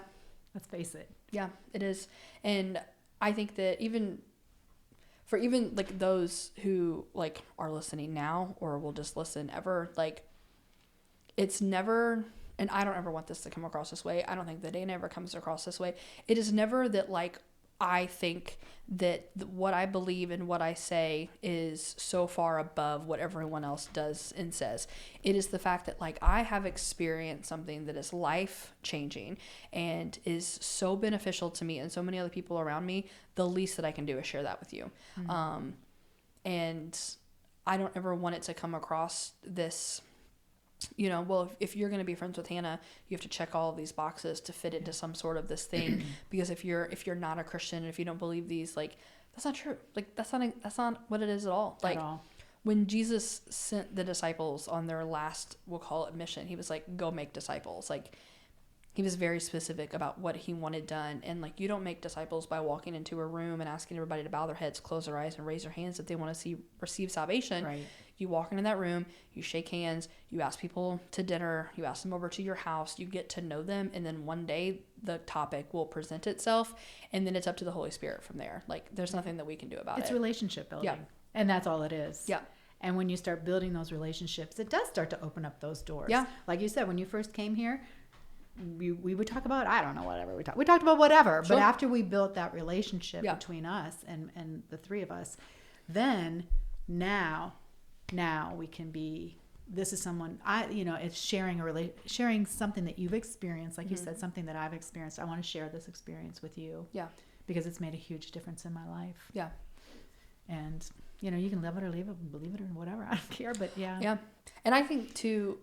Let's face it. Yeah, it is. And I think that even like those who like are listening now or will just listen ever, like it's never, and I don't ever want this to come across this way. I don't think that Dana ever comes across this way. It is never that like I think that what I believe and what I say is so far above what everyone else does and says. It is the fact that like I have experienced something that is life changing and is so beneficial to me and so many other people around me. The least that I can do is share that with you. Mm-hmm. And I don't ever want it to come across this, well, if you're going to be friends with Hannah, you have to check all of these boxes to fit into some sort of this thing. Because if you're not a Christian and if you don't believe these, like that's not true. Like that's not what it is at all. Like when Jesus sent the disciples on their last, we'll call it mission, he was like, go make disciples. Like, he was very specific about what he wanted done. And like, you don't make disciples by walking into a room and asking everybody to bow their heads, close their eyes, and raise their hands if they want to receive salvation. Right. You walk into that room, you shake hands, you ask people to dinner, you ask them over to your house, you get to know them, and then one day the topic will present itself, and then it's up to the Holy Spirit from there. Like, there's nothing that we can do about it. It's relationship building. Yeah. And that's all it is. Yeah. And when you start building those relationships, it does start to open up those doors. Yeah. Like you said, when you first came here, we would talk about, I don't know, whatever we talked about whatever. Sure. But after we built that relationship Yeah. between us and the three of us, then now we can be, this is someone it's sharing something that you've experienced, like you said, something that I've experienced. I want to share this experience with you. Yeah. Because it's made a huge difference in my life. Yeah. And you can love it or leave it, believe it or whatever. I don't care, but yeah. Yeah. And I think too,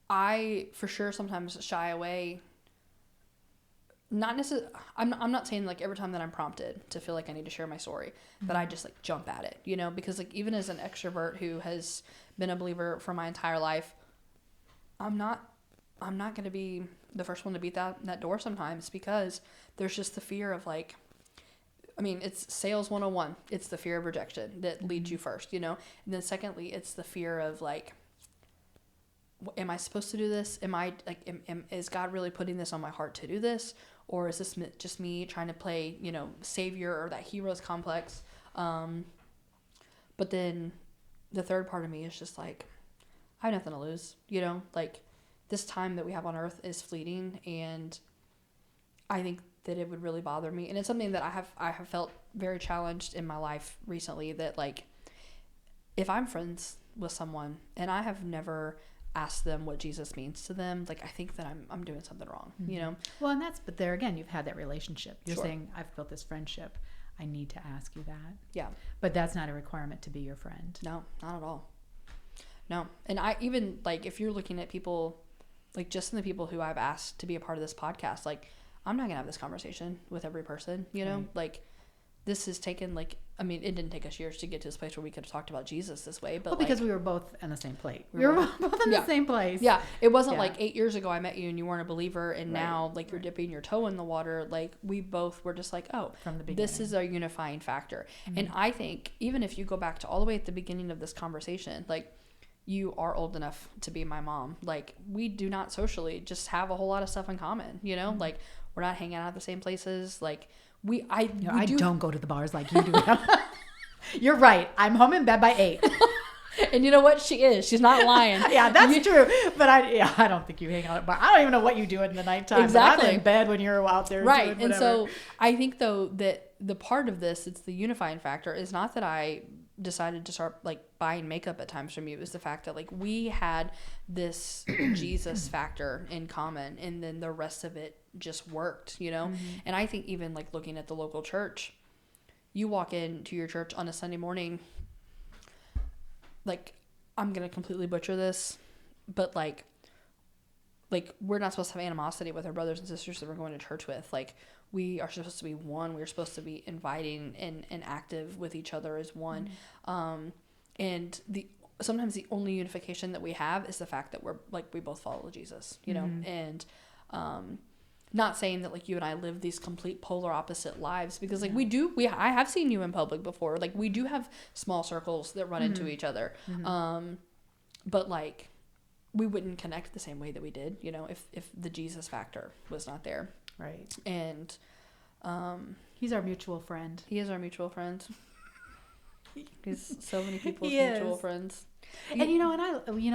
I for sure sometimes shy away. Not necessarily. I'm not saying like every time that I'm prompted to feel like I need to share my story that I just like jump at it, because like even as an extrovert who has been a believer for my entire life, I'm not going to be the first one to beat that door sometimes, because there's just the fear of like, I mean, it's sales 101. It's the fear of rejection that leads you first, and then secondly, it's the fear of like, am I supposed to do this? Am I like, is God really putting this on my heart to do this? Or is this just me trying to play, savior or that hero's complex? But then the third part of me is just like, I have nothing to lose, like this time that we have on earth is fleeting. And I think that it would really bother me. And it's something that I have felt very challenged in my life recently, that like, if I'm friends with someone and I have never ask them what Jesus means to them, like I think that I'm doing something wrong, Well, but there again, you've had that relationship. You're Sure. saying, I've built this friendship. I need to ask you that. Yeah. But that's not a requirement to be your friend. No, not at all. No. And I even like, if you're looking at people, like just in the people who I've asked to be a part of this podcast, like I'm not gonna have this conversation with every person, Right. like this has taken like, I mean, it didn't take us years to get to this place where we could have talked about Jesus this way, but because we were both in the same plate. We were both in the same place. Yeah. It wasn't Yeah. like 8 years ago I met you and you weren't a believer, and Right. now like you're dipping your toe in the water. Like we both were just like, oh, From the beginning. this is our unifying factor. And I think even if you go back to all the way at the beginning of this conversation, like you are old enough to be my mom. Like we do not socially just have a whole lot of stuff in common, like we're not hanging out at the same places. Like I don't go to the bars like you do. You're right. I'm home in bed by 8. And you know what? She is. She's not lying. Yeah, that's true. But I don't think you hang out. But I don't even know what you do in the nighttime. Exactly. But I'm in bed when you're out there. Right. Doing And whatever. so I think though that the part of this, it's the unifying factor, is not that I decided to start like buying makeup at times from you. It was the fact that like we had this Jesus factor in common, and then the rest of it just worked, And I think even like looking at the local church, you walk into your church on a Sunday morning, like I'm going to completely butcher this, but like we're not supposed to have animosity with our brothers and sisters that we're going to church with. Like we are supposed to be one. We're supposed to be inviting and active with each other as one. And sometimes the only unification that we have is the fact that we're like, we both follow Jesus, and not saying that like you and I live these complete polar opposite lives, because like I have seen you in public before. Like we do have small circles that run into each other. But like we wouldn't connect the same way that we did, if the Jesus factor was not there. Right. And he's our mutual friend. he is our mutual friend. He's so many people's He mutual is. friends. And you know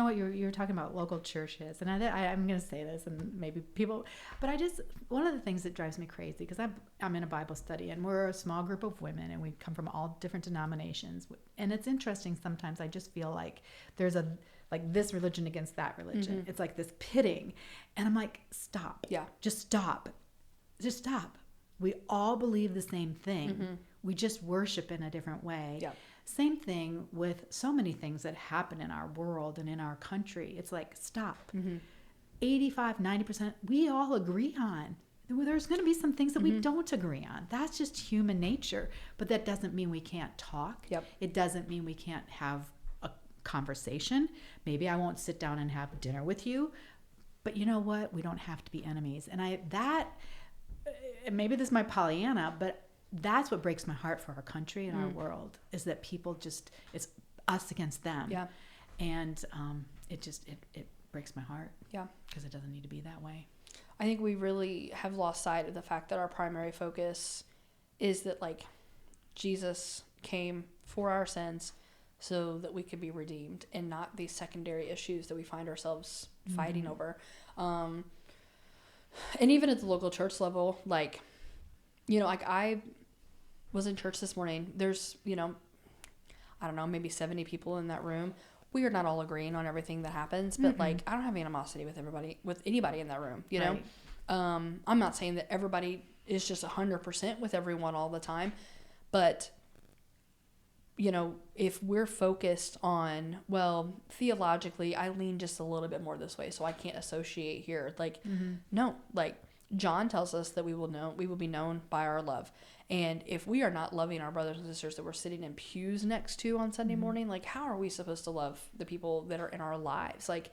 what you're talking about local churches, and I'm going to say this, and maybe people, but one of the things that drives me crazy, because I'm in a Bible study, and we're a small group of women, and we come from all different denominations, and it's interesting. Sometimes I just feel like there's like this religion against that religion. It's like this pitting, and I'm like, stop. Yeah. Just stop. We all believe the same thing. We just worship in a different way. Yeah. Same thing with so many things that happen in our world and in our country. It's like, stop. 85, 90%, we all agree on. there's going to be some things that we don't agree on. That's just human nature. But that doesn't mean we can't talk. Yep. It doesn't mean we can't have a conversation. Maybe I won't sit down and have dinner with you. But you know what? We don't have to be enemies. And maybe this is my Pollyanna, but that's what breaks my heart for our country and our world, is that people just, it's us against them. Yeah. And it breaks my heart. Yeah. Because it doesn't need to be that way. I think we really have lost sight of the fact that our primary focus is that, like, Jesus came for our sins so that we could be redeemed, and not these secondary issues that we find ourselves fighting over. And even at the local church level, like, you know, like, I was in church this morning. There's, you know, I don't know, maybe 70 people in that room. We are not all agreeing on everything that happens, but like, I don't have animosity with anybody in that room, you know? Right. I'm not saying that everybody is just 100% with everyone all the time, but, you know, if we're focused on, well, theologically, I lean just a little bit more this way, so I can't associate here. Like, no, like, John tells us that we will be known by our love. And if we are not loving our brothers and sisters that we're sitting in pews next to on Sunday morning, like, how are we supposed to love the people that are in our lives? Like,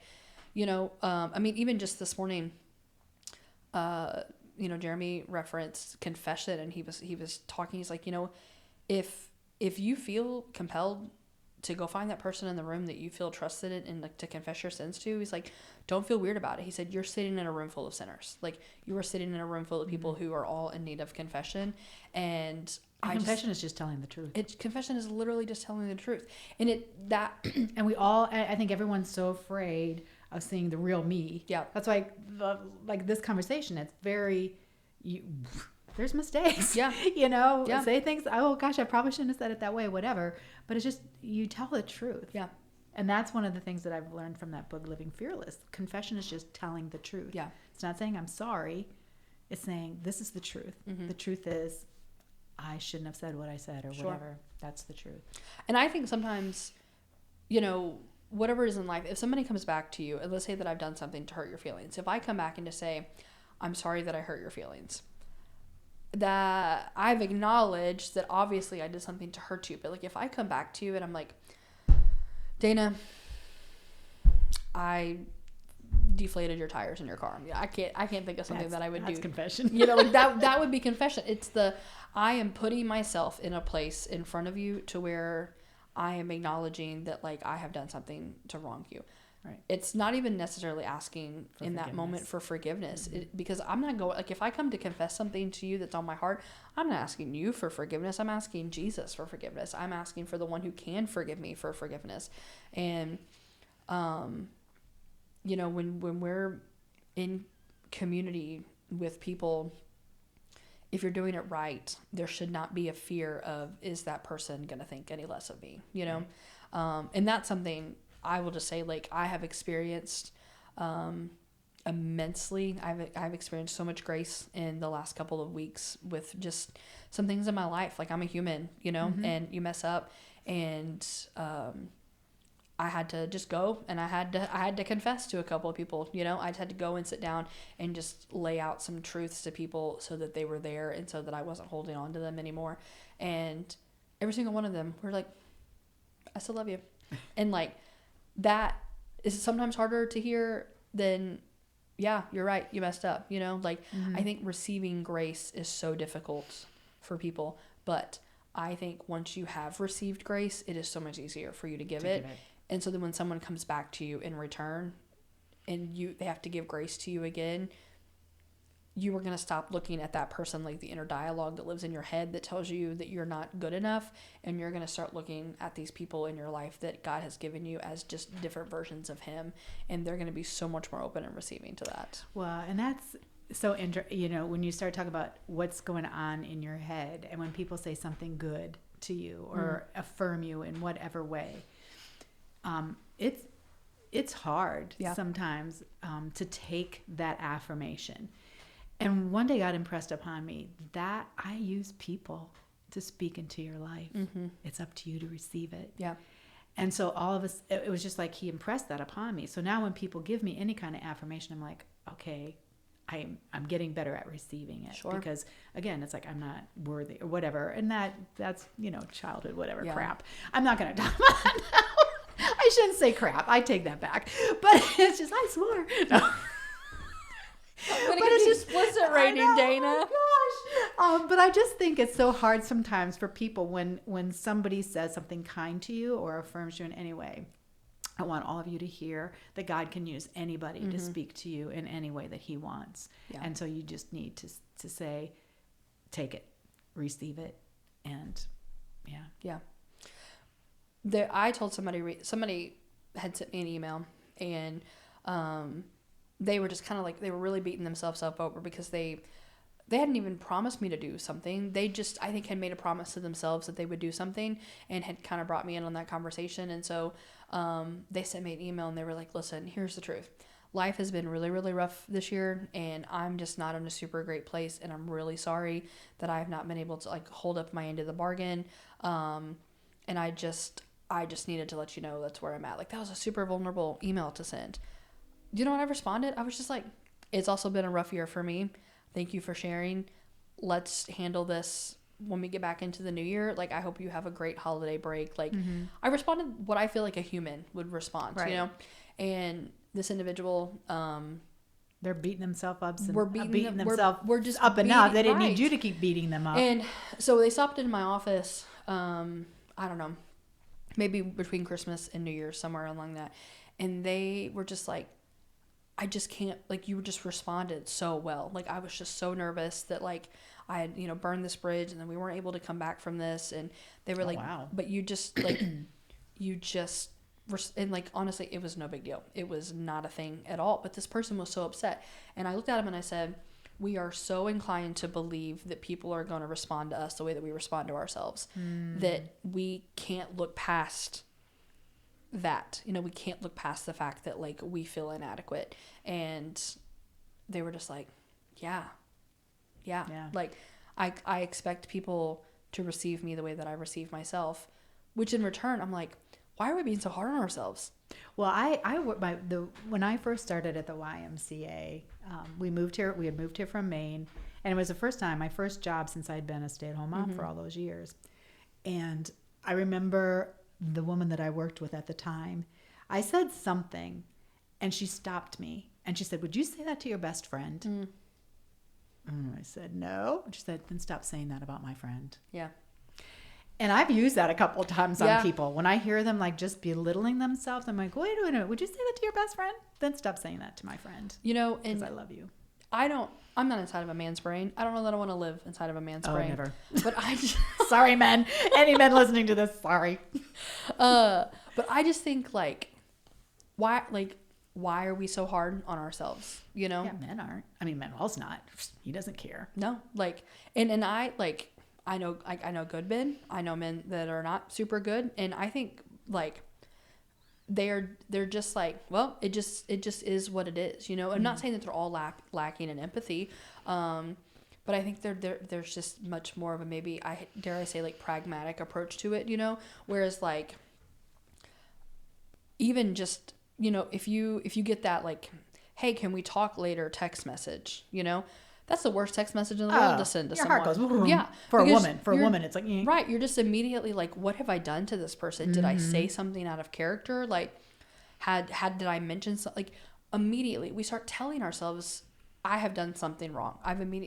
you know, I mean, even just this morning, you know, Jeremy referenced confession, and he was talking. He's like, you know, if you feel compelled to go find that person in the room that you feel trusted in and, like, to confess your sins to, he's like, don't feel weird about it. He said, you're sitting in a room full of sinners. Like, you are sitting in a room full of people who are all in need of confession. And confession is just telling the truth. Confession is literally just telling the truth. And and we all, I think everyone's so afraid of seeing the real me. Yeah. That's why, like, this conversation, it's very, there's mistakes. Yeah. You know, yeah. Say things, oh gosh, I probably shouldn't have said it that way, whatever. But it's just, you tell the truth. Yeah. And that's one of the things that I've learned from that book, Living Fearless. Confession is just telling the truth. Yeah. It's not saying I'm sorry. It's saying this is the truth. The truth is I shouldn't have said what I said or whatever. That's the truth. And I think sometimes, you know, whatever it is in life, if somebody comes back to you, and let's say that I've done something to hurt your feelings. If I come back and to say, I'm sorry that I hurt your feelings, that I've acknowledged that obviously I did something to hurt you. But, like, if I come back to you and I'm like, Dana, I deflated your tires in your car. Yeah, I can't think of something that I would do. That's confession. You know, like, that would be confession. It's I am putting myself in a place in front of you to where I am acknowledging that, like, I have done something to wrong you. Right. It's not even necessarily asking in that moment for forgiveness, because I'm not going, like, if I come to confess something to you that's on my heart, I'm not asking you for forgiveness. I'm asking Jesus for forgiveness. I'm asking for the one who can forgive me for forgiveness. And, you know, when we're in community with people, if you're doing it right, there should not be a fear of, is that person going to think any less of me, you know? And that's something I will just say, like, I have experienced immensely. I've experienced so much grace in the last couple of weeks with just some things in my life. Like, I'm a human, you know, and you mess up, and I had to just go, and I had to confess to a couple of people, you know. I just had to go and sit down and just lay out some truths to people so that they were there and so that I wasn't holding on to them anymore. And every single one of them were like, I still love you. And, like, that is sometimes harder to hear than, yeah, you're right, you messed up, you know. Like, I think receiving grace is so difficult for people, but I think once you have received grace, it is so much easier for you to give it. And so then when someone comes back to you in return and they have to give grace to you again, you are going to stop looking at that person like the inner dialogue that lives in your head that tells you that you're not good enough, and you're going to start looking at these people in your life that God has given you as just different versions of him, and they're going to be so much more open and receiving to that. Well, and that's so you know, when you start talking about what's going on in your head, and when people say something good to you or affirm you in whatever way, it's hard sometimes to take that affirmation. And one day God impressed upon me that I use people to speak into your life. It's up to you to receive it. Yeah. And so all of us, it was just like he impressed that upon me. So now when people give me any kind of affirmation, I'm like, okay, I'm getting better at receiving it. Sure. Because again, it's like I'm not worthy or whatever, and that's childhood whatever crap. I'm not going to talk about that now. I shouldn't say crap. I take that back. But it's just I swore. No. I'm gonna get you explicit rating, Dana. Oh my gosh. But I just think it's so hard sometimes for people when somebody says something kind to you or affirms you in any way. I want all of you to hear that God can use anybody to speak to you in any way that he wants. Yeah. And so you just need to say, take it, receive it, and yeah. I told somebody had sent me an email, and they were just kind of like, they were really beating themselves up over because they hadn't even promised me to do something. They just, I think, had made a promise to themselves that they would do something and had kind of brought me in on that conversation. And so they sent me an email and they were like, listen, here's the truth. Life has been really, really rough this year, and I'm just not in a super great place, and I'm really sorry that I have not been able to like hold up my end of the bargain. And I just needed to let you know that's where I'm at. Like, that was a super vulnerable email to send. You know what I responded? I was just like, it's also been a rough year for me. Thank you for sharing. Let's handle this when we get back into the new year. Like, I hope you have a great holiday break. Like, I responded what I feel like a human would respond, right. you know? And this individual, they're beating themselves up. We're just up enough. They didn't right. need you to keep beating them up. And so they stopped in my office, I don't know, maybe between Christmas and New Year's, somewhere along that. And they were just like, I just can't, like, you just responded so well. Like, I was just so nervous that, like, I had, burned this bridge and then we weren't able to come back from this. And they were like, wow. But you just, like, and, like, honestly, it was no big deal. It was not a thing at all. But this person was so upset. And I looked at him and I said, we are so inclined to believe that people are going to respond to us the way that we respond to ourselves, that we can't look past that. We can't look past the fact that, like, we feel inadequate. And they were just like, yeah. Like, I expect people to receive me the way that I receive myself, which in return, I'm like, why are we being so hard on ourselves? Well, when I first started at the YMCA, we had moved here from Maine, and it was the first time, my first job since I'd been a stay-at-home mom for all those years. And I remember the woman that I worked with at the time, I said something and she stopped me and she said, would you say that to your best friend? I said, no. And she said, then stop saying that about my friend. Yeah. And I've used that a couple of times on people. When I hear them like just belittling themselves, I'm like, wait a minute, would you say that to your best friend? Then stop saying that to my friend. Because I love you. I'm not inside of a man's brain. I don't know that I want to live inside of a man's brain. Never. But I just... Sorry, men. Any men listening to this, sorry. But I just think, like, why are we so hard on ourselves, Yeah, men aren't. I mean, Manuel's not. He doesn't care. No, like, and I, like, I know good men. I know men that are not super good. And I think, like, they're just like, well, it just is what it is, I'm not saying that they're all lacking in empathy, but I think there's just much more of a, maybe, dare I say, like, pragmatic approach to it, whereas, like, even just, if you get that, like, hey, can we talk later text message, that's the worst text message in the world to send to someone. Your heart goes, yeah. For a woman, it's like, right. You're just immediately like, what have I done to this person? Did I say something out of character? Like, did I mention something? Like, immediately we start telling ourselves, I have done something wrong.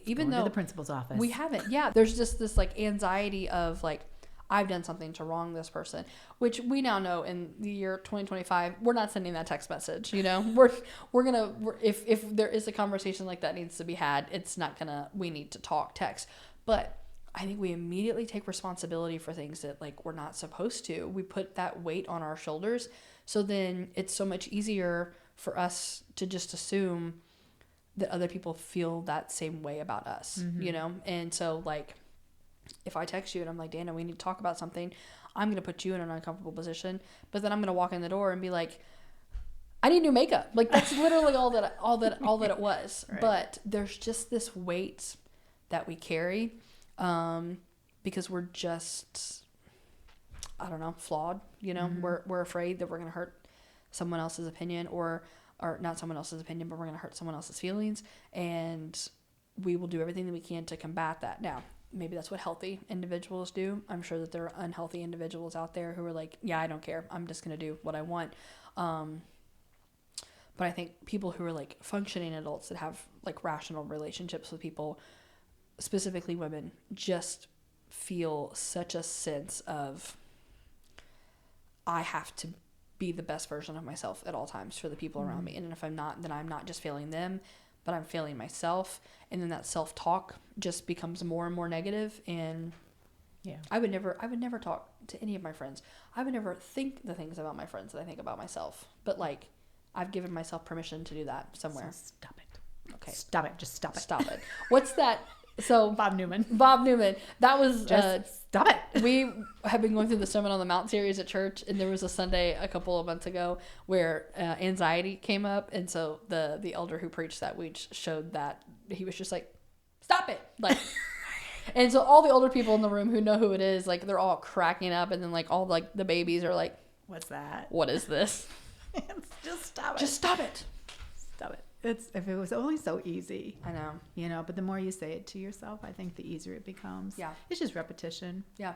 Even though to the principal's office, we haven't. Yeah. There's just this, like, anxiety of, like, I've done something to wrong this person, which we now know in the year 2025, we're not sending that text message. We're if there is a conversation like that needs to be had, it's not we need to talk text. But I think we immediately take responsibility for things that, like, we're not supposed to. We put that weight on our shoulders. So then it's so much easier for us to just assume that other people feel that same way about us, And so, like, if I text you and I'm like, Dana, we need to talk about something, I'm going to put you in an uncomfortable position, but then I'm going to walk in the door and be like, I need new makeup. Like, that's literally all that it was. Right. But there's just this weight that we carry, because we're just, I don't know, flawed, We're afraid that we're going to hurt someone else's opinion, or or not someone else's opinion, but we're going to hurt someone else's feelings. And we will do everything that we can to combat that. Now, maybe that's what healthy individuals do. I'm sure that there are unhealthy individuals out there who are like, yeah, I don't care. I'm just going to do what I want. But I think people who are like functioning adults that have like rational relationships with people, specifically women, just feel such a sense of, I have to be the best version of myself at all times for the people around me. And if I'm not, then I'm not just failing them, but I'm failing myself. And then that self-talk just becomes more and more negative. And I would never talk to any of my friends. I would never think the things about my friends that I think about myself. But like, I've given myself permission to do that somewhere. So stop it. Okay. Stop it. Just stop it. Stop it. What's that? So Bob Newman. That was just stop it. We have been going through the Sermon on the Mount series at church, and there was a Sunday a couple of months ago where anxiety came up, and so the elder who preached that week showed that he was just like, stop it, like. And so all the older people in the room who know who it is, like, they're all cracking up, and then like all like the babies are like, what's that? What is this? Just stop it. Just stop it. Stop it. If it was only so easy. I know. You know, but the more you say it to yourself, I think the easier it becomes. Yeah. It's just repetition. Yeah.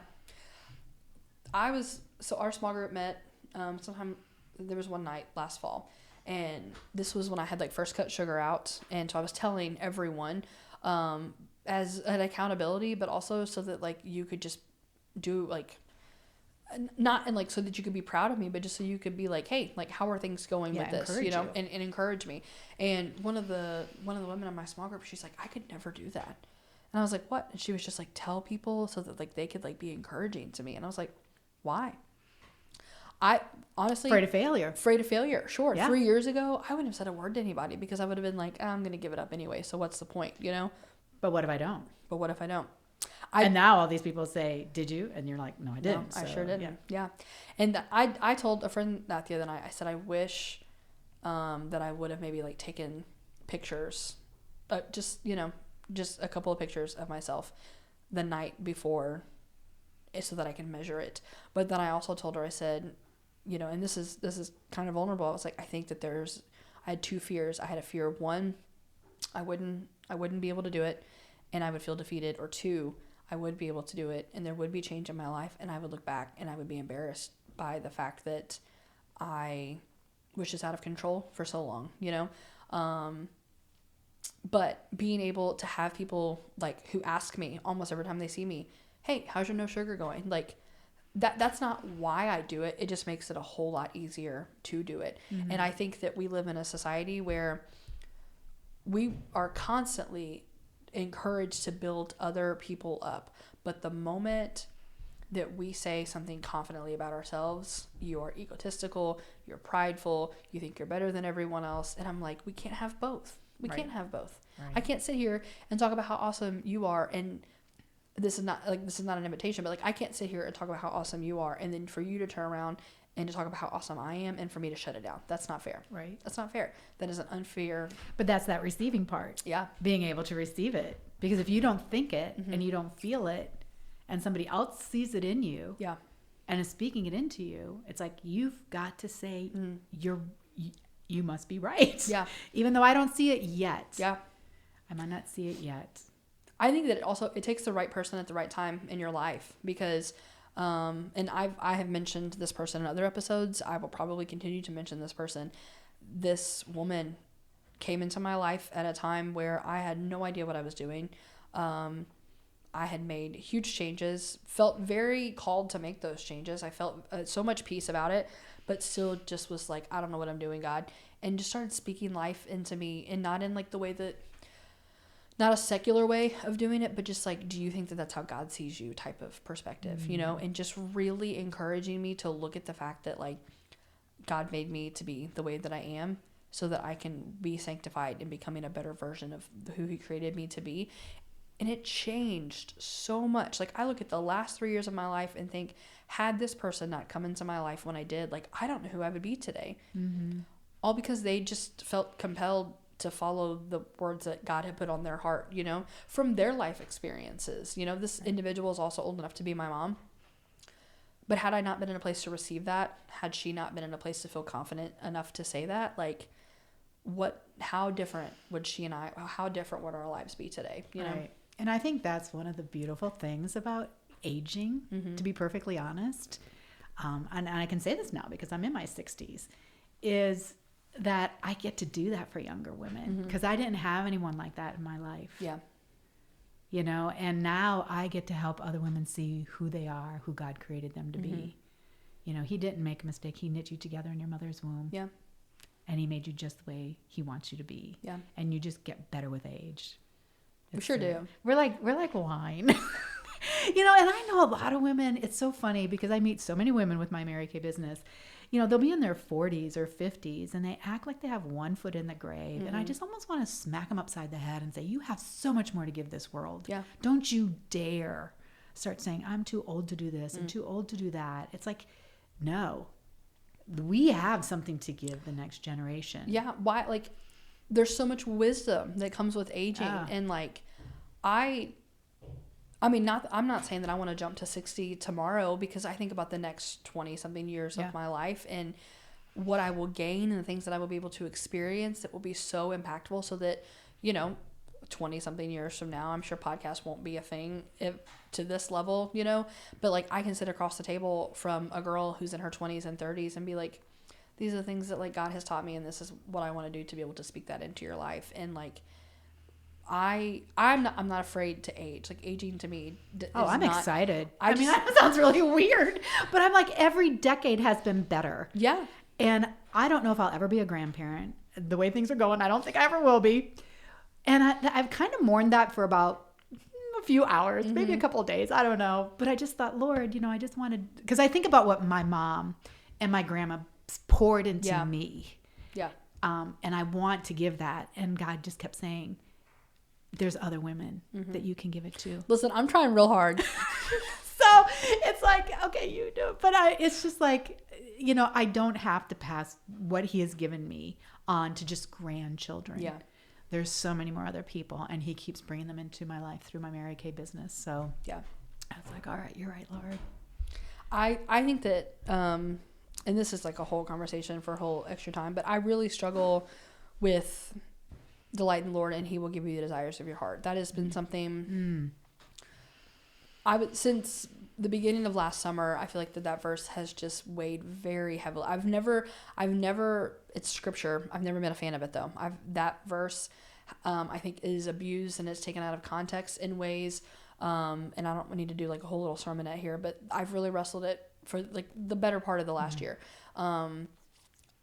So our small group met sometime, there was one night last fall, and this was when I had like first cut sugar out. And so I was telling everyone as an accountability, but also so that like you could just do like, not and like so that you could be proud of me, but just so you could be like, hey, like, how are things going with this, you know, and encourage me. And one of the women in my small group, she's like, I could never do that. And I was like, what? And she was just like, tell people so that like they could like be encouraging to me. And I was like, why? I honestly Afraid of failure. Sure. Yeah. 3 years ago, I wouldn't have said a word to anybody because I would have been like, I'm going to give it up anyway. So what's the point, you know? But what if I don't? And now all these people say, did you? And you're like, no, I didn't. No, I sure didn't. Yeah. And I told a friend that the other night, I said, I wish that I would have maybe like taken pictures, just a couple of pictures of myself the night before so that I can measure it. But then I also told her, I said, you know, and this is kind of vulnerable. I was like, I think that I had two fears. I had a fear of, one, I wouldn't be able to do it and I would feel defeated, or two, I would be able to do it and there would be change in my life and I would look back and I would be embarrassed by the fact that I was just out of control for so long, you know? But being able to have people like who ask me almost every time they see me, hey, how's your no sugar going? Like that's not why I do it. It just makes it a whole lot easier to do it. Mm-hmm. And I think that we live in a society where we are constantly encouraged to build other people up. But the moment that we say something confidently about ourselves, you are egotistical, you're prideful, you think you're better than everyone else. And I'm like, we can't have both. We can't have both. Right. I can't sit here and talk about how awesome you are. And this is not an invitation, but like, I can't sit here and talk about how awesome you are. And then for you to turn around and to talk about how awesome I am and for me to shut it down. That's not fair. Right. That's not fair. That is an unfair. But that's that receiving part. Yeah. Being able to receive it. Because if you don't think it mm-hmm. and you don't feel it and somebody else sees it in you yeah. and is speaking it into you, it's like, you've got to say you must be right. Yeah. Even though I don't see it yet. Yeah. I might not see it yet. I think that it takes the right person at the right time in your life because and I have mentioned this person in other episodes. I will probably continue to mention this person. This woman came into my life at a time where I had no idea what I was doing. I had made huge changes, felt very called to make those changes. I felt so much peace about it, but still just was like, I don't know what I'm doing, God. And just started speaking life into me, and not in like the way that, not a secular way of doing it, but just like, do you think that that's how God sees you type of perspective, mm-hmm. you know, and just really encouraging me to look at the fact that like God made me to be the way that I am so that I can be sanctified and becoming a better version of who he created me to be. And it changed so much. Like I look at the last 3 years of my life and think, had this person not come into my life when I did, like, I don't know who I would be today. Mm-hmm. All because they just felt compelled to follow the words that God had put on their heart, you know, from their life experiences. You know, this individual is also old enough to be my mom. But had I not been in a place to receive that, had she not been in a place to feel confident enough to say that, like, how different would how different would our lives be today, you know? Right. And I think that's one of the beautiful things about aging, to be perfectly honest. And I can say this now because I'm in my 60s, is that I get to do that for younger women because I didn't have anyone like that in my life. Yeah. You know, and now I get to help other women see who they are, who God created them to be. You know, he didn't make a mistake. He knit you together in your mother's womb. Yeah. And he made you just the way he wants you to be. Yeah. And you just get better with age. We sure do. We're like wine. You know, and I know a lot of women. It's so funny because I meet so many women with my Mary Kay business. You know, they'll be in their 40s or 50s and they act like they have one foot in the grave. And I just almost want to smack them upside the head and say, you have so much more to give this world. Yeah. Don't you dare start saying, I'm too old to do this and too old to do that. It's like, no, we have something to give the next generation. Yeah. Why? Like, there's so much wisdom that comes with aging. And like, I'm not saying that I want to jump to 60 tomorrow because I think about the next 20 something years of my life and what I will gain and the things that I will be able to experience that will be so impactful so that, you know, 20 something years from now, I'm sure podcasts won't be a thing to this level, you know, but like I can sit across the table from a girl who's in her 20s and 30s and be like, these are the things that like God has taught me and this is what I want to do to be able to speak that into your life. And like, I'm not afraid to age. Like aging to me I'm excited. I mean, that sounds really weird, but I'm like every decade has been better. Yeah. And I don't know if I'll ever be a grandparent. The way things are going, I don't think I ever will be. And I've kind of mourned that for about a few hours, maybe a couple of days. I don't know. But I just thought, Lord, you know, I just wanted, because I think about what my mom and my grandma poured into me. Yeah. And I want to give that. And God just kept saying, there's other women that you can give it to. Listen, I'm trying real hard. So it's like, okay, you do it. But it's just like, you know, I don't have to pass what he has given me on to just grandchildren. Yeah. There's so many more other people, and he keeps bringing them into my life through my Mary Kay business. So yeah, I was like, all right, you're right, Lord. I think that, and this is like a whole conversation for a whole extra time, but I really struggle with delight in the Lord and he will give you the desires of your heart. That has been something since the beginning of last summer. I feel like that verse has just weighed very heavily. I've never, it's scripture. I've never been a fan of it though. That verse, I think is abused and it's taken out of context in ways. And I don't need to do like a whole little sermonette here, but I've really wrestled it for like the better part of the last year.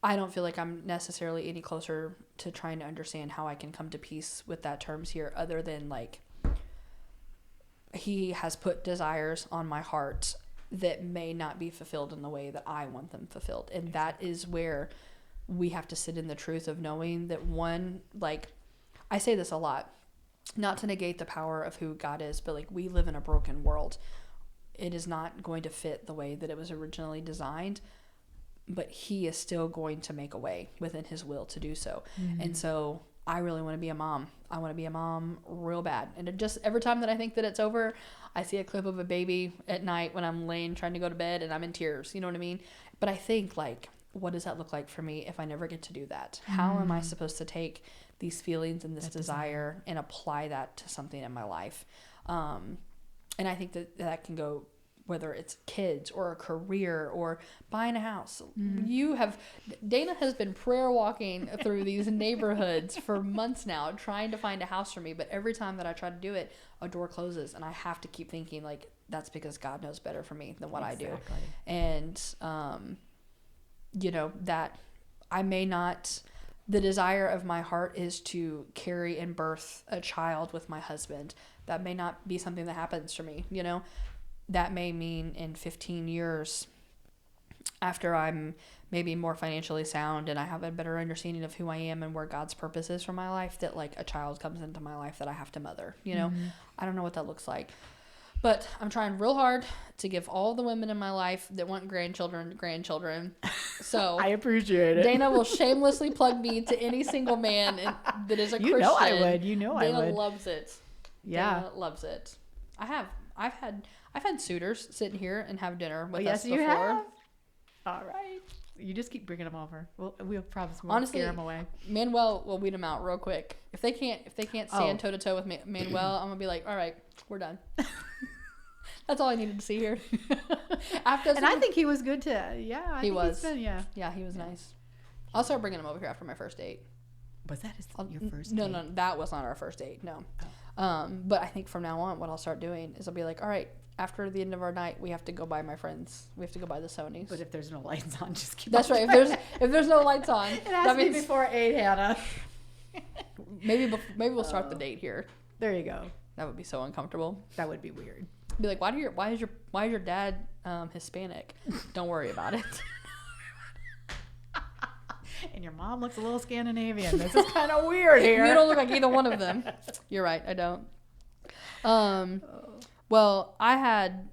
I don't feel like I'm necessarily any closer to trying to understand how I can come to peace with that terms here, other than like he has put desires on my heart that may not be fulfilled in the way that I want them fulfilled. And that is where we have to sit in the truth of knowing that one, like I say this a lot, not to negate the power of who God is, but like we live in a broken world. It is not going to fit the way that it was originally designed. But he is still going to make a way within his will to do so. And so I really want to be a mom. I want to be a mom real bad. And it just every time that I think that it's over, I see a clip of a baby at night when I'm laying trying to go to bed and I'm in tears. You know what I mean? But I think like, what does that look like for me if I never get to do that? How am I supposed to take these feelings and this desire and apply that to something in my life? And I think that can go whether it's kids or a career or buying a house. Dana has been prayer walking through these neighborhoods for months now, trying to find a house for me. But every time that I try to do it, a door closes and I have to keep thinking like, that's because God knows better for me than what I do. And, you know, that I may not, the desire of my heart is to carry and birth a child with my husband. That may not be something that happens for me, you know. That may mean in 15 years, after I'm maybe more financially sound and I have a better understanding of who I am and where God's purpose is for my life, that like a child comes into my life that I have to mother, you know. I don't know what that looks like, but I'm trying real hard to give all the women in my life that want grandchildren. So I appreciate it. Dana will shamelessly plug me to any single man that is a Christian. You know I would. Dana loves it. Yeah. Dana loves it. I've had suitors sit here and have dinner with us yes, before. You have? All right. You just keep bringing them over. We'll promise we won't Honestly, scare them away. Manuel will weed them out real quick. If they can't stand toe to toe with Manuel, I'm gonna be like, all right, we're done. That's all I needed to see here. And I think he was good to. Yeah, he was. Yeah, he was nice. I'll start bringing him over here after my first date. Was that your first No, date? no, that was not our first date. No. Oh. But I think from now on, what I'll start doing is I'll be like, all right, after the end of our night, we have to go buy my friends. We have to go buy the Sonys. But if there's no lights on, just keep. That's right. If there's no lights on, it has to be before 8, Hannah. maybe we'll start the date here. There you go. That would be so uncomfortable. That would be weird. Be like, why is your dad Hispanic? Don't worry about it. And your mom looks a little Scandinavian. This is kind of weird here. You don't look like either one of them. You're right. I don't. Well, I had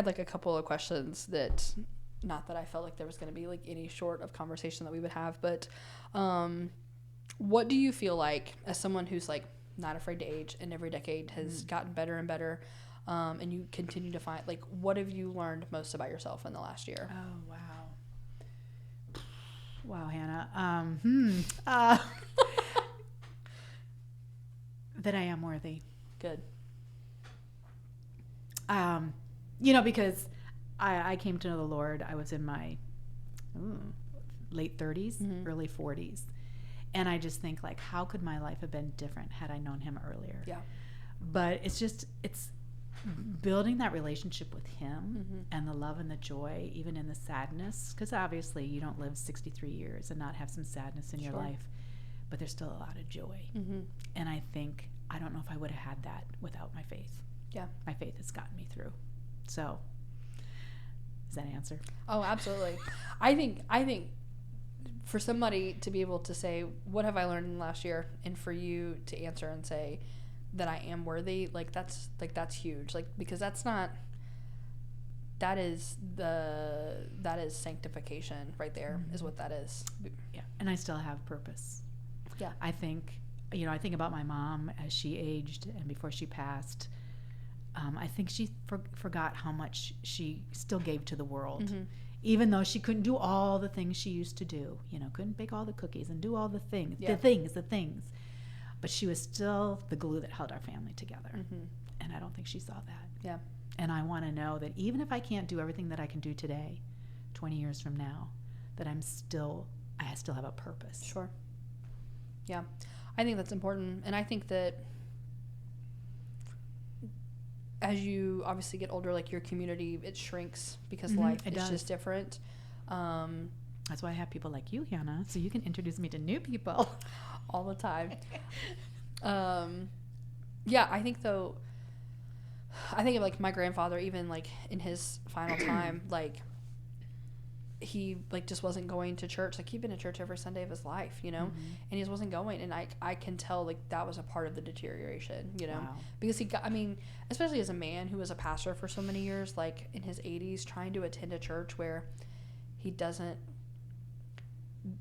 like a couple of questions that, not that I felt like there was going to be like any short of conversation that we would have, but what do you feel like as someone who's like not afraid to age and every decade has gotten better and better, and you continue to find, like, what have you learned most about yourself in the last year? Oh, wow. Wow, Hannah. That I am worthy. Good. Because I came to know the Lord. I was in my late 30s, early 40s. And I just think, like, how could my life have been different had I known him earlier? Yeah. But it's building that relationship with him and the love and the joy, even in the sadness, because obviously you don't live 63 years and not have some sadness in your life, but there's still a lot of joy. And I think, I don't know if I would have had that without my faith. Yeah. My faith has gotten me through. So, does that answer? Oh, absolutely. I think for somebody to be able to say, what have I learned in the last year? And for you to answer and say that I am worthy, that's huge. Like, because that is sanctification right there, is what that is. Yeah. And I still have purpose. Yeah. I think about my mom as she aged and before she passed. I think she forgot how much she still gave to the world, even though she couldn't do all the things she used to do. Couldn't bake all the cookies and do all the things, the things. But she was still the glue that held our family together. And I don't think she saw that. Yeah. And I want to know that even if I can't do everything that I can do today, 20 years from now, that I still have a purpose. Sure. Yeah. I think that's important. And I think that as you obviously get older, like, your community, it shrinks because life is just different. That's why I have people like you, Hannah, so you can introduce me to new people all the time. Yeah, I think of like my grandfather, even like in his final time, like, he like just wasn't going to church. Like, he'd been to church every Sunday of his life, and he just wasn't going. And I can tell, like, that was a part of the deterioration, Wow. because especially as a man who was a pastor for so many years, like in his 80s, trying to attend a church where he doesn't,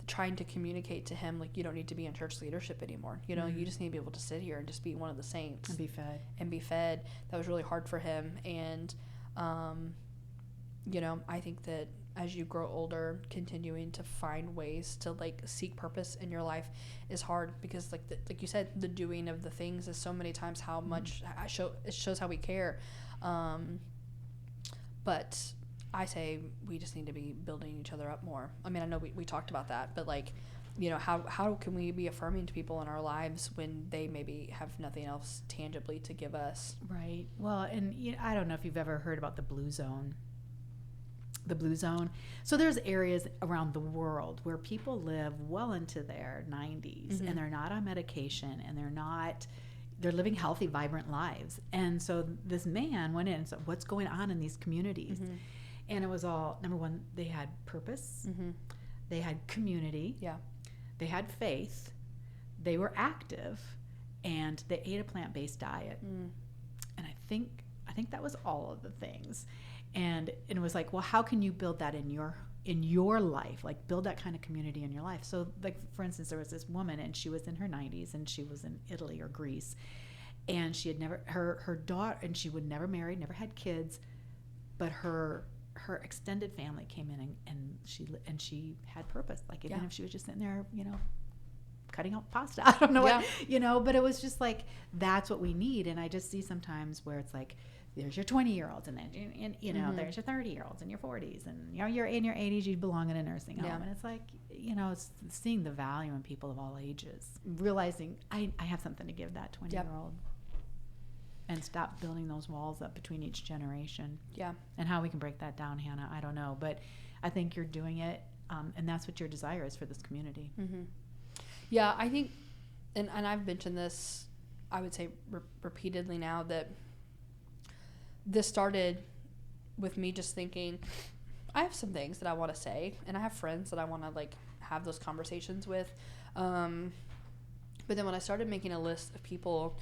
trying to communicate to him, like, you don't need to be in church leadership anymore. You just need to be able to sit here and just be one of the saints And be fed. That was really hard for him. And, I think that as you grow older, continuing to find ways to, like, seek purpose in your life is hard, because like you said, the doing of the things is so many times how much it shows how we care. But I say we just need to be building each other up more. I mean, I know we talked about that, but, like, how can we be affirming to people in our lives when they maybe have nothing else tangibly to give us? Right. Well, and I don't know if you've ever heard about the Blue Zone. The Blue Zone. So there's areas around the world where people live well into their 90s and they're not on medication and they're living healthy, vibrant lives. And so this man went in and said, what's going on in these communities? And it was all, number one, they had purpose, they had community, they had faith, they were active, and they ate a plant-based diet. And I think that was all of the things. And it was like, well, how can you build that in your life? Like, build that kind of community in your life. So, like, for instance, there was this woman, and she was in her 90s, and she was in Italy or Greece, and she had never, her daughter, and she would never marry, never had kids, but her her extended family came in and she had purpose. Like even if she was just sitting there, cutting out pasta. I don't know what, but it was just like, that's what we need. And I just see sometimes where it's like, there's your 20-year-olds and then, there's your 30-year-olds and your 40s and, you're in your 80s, you belong in a nursing home. And it's like, it's seeing the value in people of all ages, realizing I have something to give that 20-year-old and stop building those walls up between each generation. Yeah. And how we can break that down, Hannah, I don't know. But I think you're doing it, and that's what your desire is for this community. Mm-hmm. Yeah, I think, and I've mentioned this, I would say repeatedly now, that this started with me just thinking, I have some things that I want to say, and I have friends that I want to like have those conversations with. But then when I started making a list of people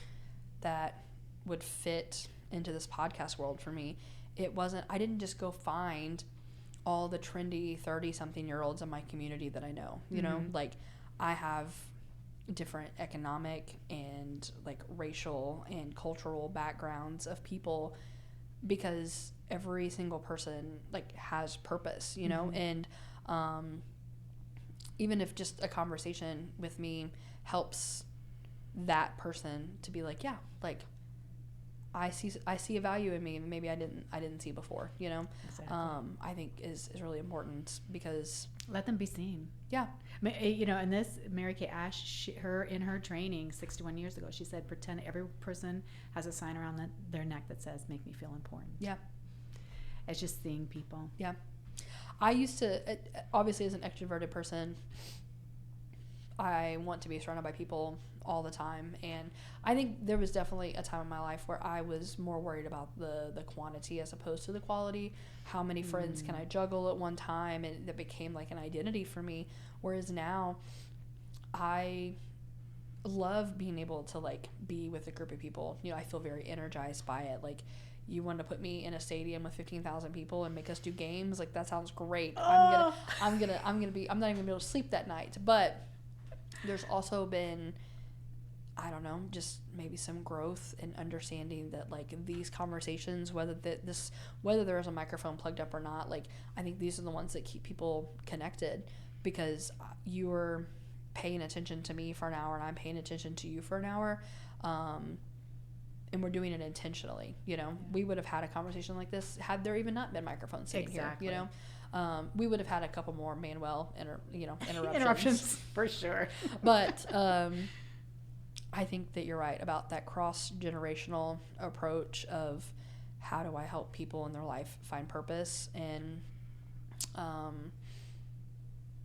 that would fit into this podcast world for me, I didn't just go find all the trendy 30-something-year-olds in my community that I know. You know, like I have different economic and like racial and cultural backgrounds of people, because every single person like has purpose, and even if just a conversation with me helps that person to be like, yeah, like I see a value in me and maybe I didn't see before, Exactly. I think is really important, because let them be seen. Yeah. And this Mary Kay Ash, in her training 61 years ago, she said, pretend every person has a sign around their neck that says, make me feel important. Yeah. It's just seeing people. Yeah. I used to, obviously as an extroverted person, I want to be surrounded by people all the time, and I think there was definitely a time in my life where I was more worried about the quantity as opposed to the quality. How many friends can I juggle at one time? And that became like an identity for me, whereas now I love being able to like be with a group of people. I feel very energized by it. Like, you want to put me in a stadium with 15,000 people and make us do games, like that sounds great. I'm not even gonna be able to sleep that night. But there's also been, I don't know, just maybe some growth in understanding that like these conversations, whether there is a microphone plugged up or not, like I think these are the ones that keep people connected, because you're paying attention to me for an hour and I'm paying attention to you for an hour, and we're doing it intentionally. We would have had a conversation like this had there even not been microphones sitting here. We would have had a couple more Manuel interruptions for sure. But I think that you're right about that cross-generational approach of how do I help people in their life find purpose, and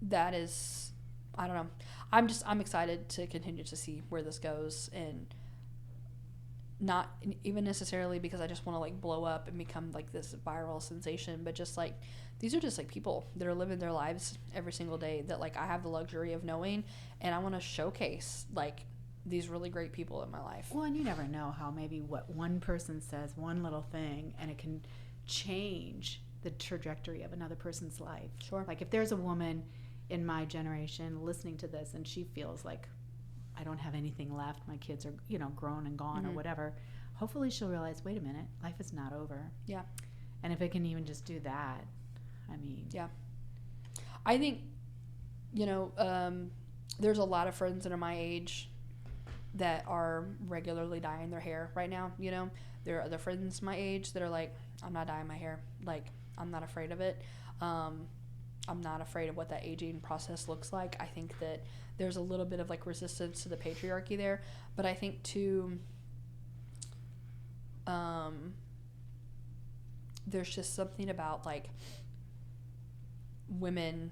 that is, I don't know. I'm excited to continue to see where this goes, and not even necessarily because I just want to like blow up and become like this viral sensation, but just like these are just like people that are living their lives every single day that like I have the luxury of knowing, and I want to showcase like these really great people in my life. Well, and you never know how maybe what one person says, one little thing, and it can change the trajectory of another person's life. Sure. Like if there's a woman in my generation listening to this and she feels like, I don't have anything left, my kids are, grown and gone or whatever, hopefully she'll realize, wait a minute, life is not over. Yeah. And if it can even just do that, I mean. Yeah. I think, there's a lot of friends that are my age that are regularly dyeing their hair right now. There are other friends my age that are like, I'm not dyeing my hair. Like, I'm not afraid of it. I'm not afraid of what that aging process looks like. I think that there's a little bit of like resistance to the patriarchy there, but I think too, there's just something about like women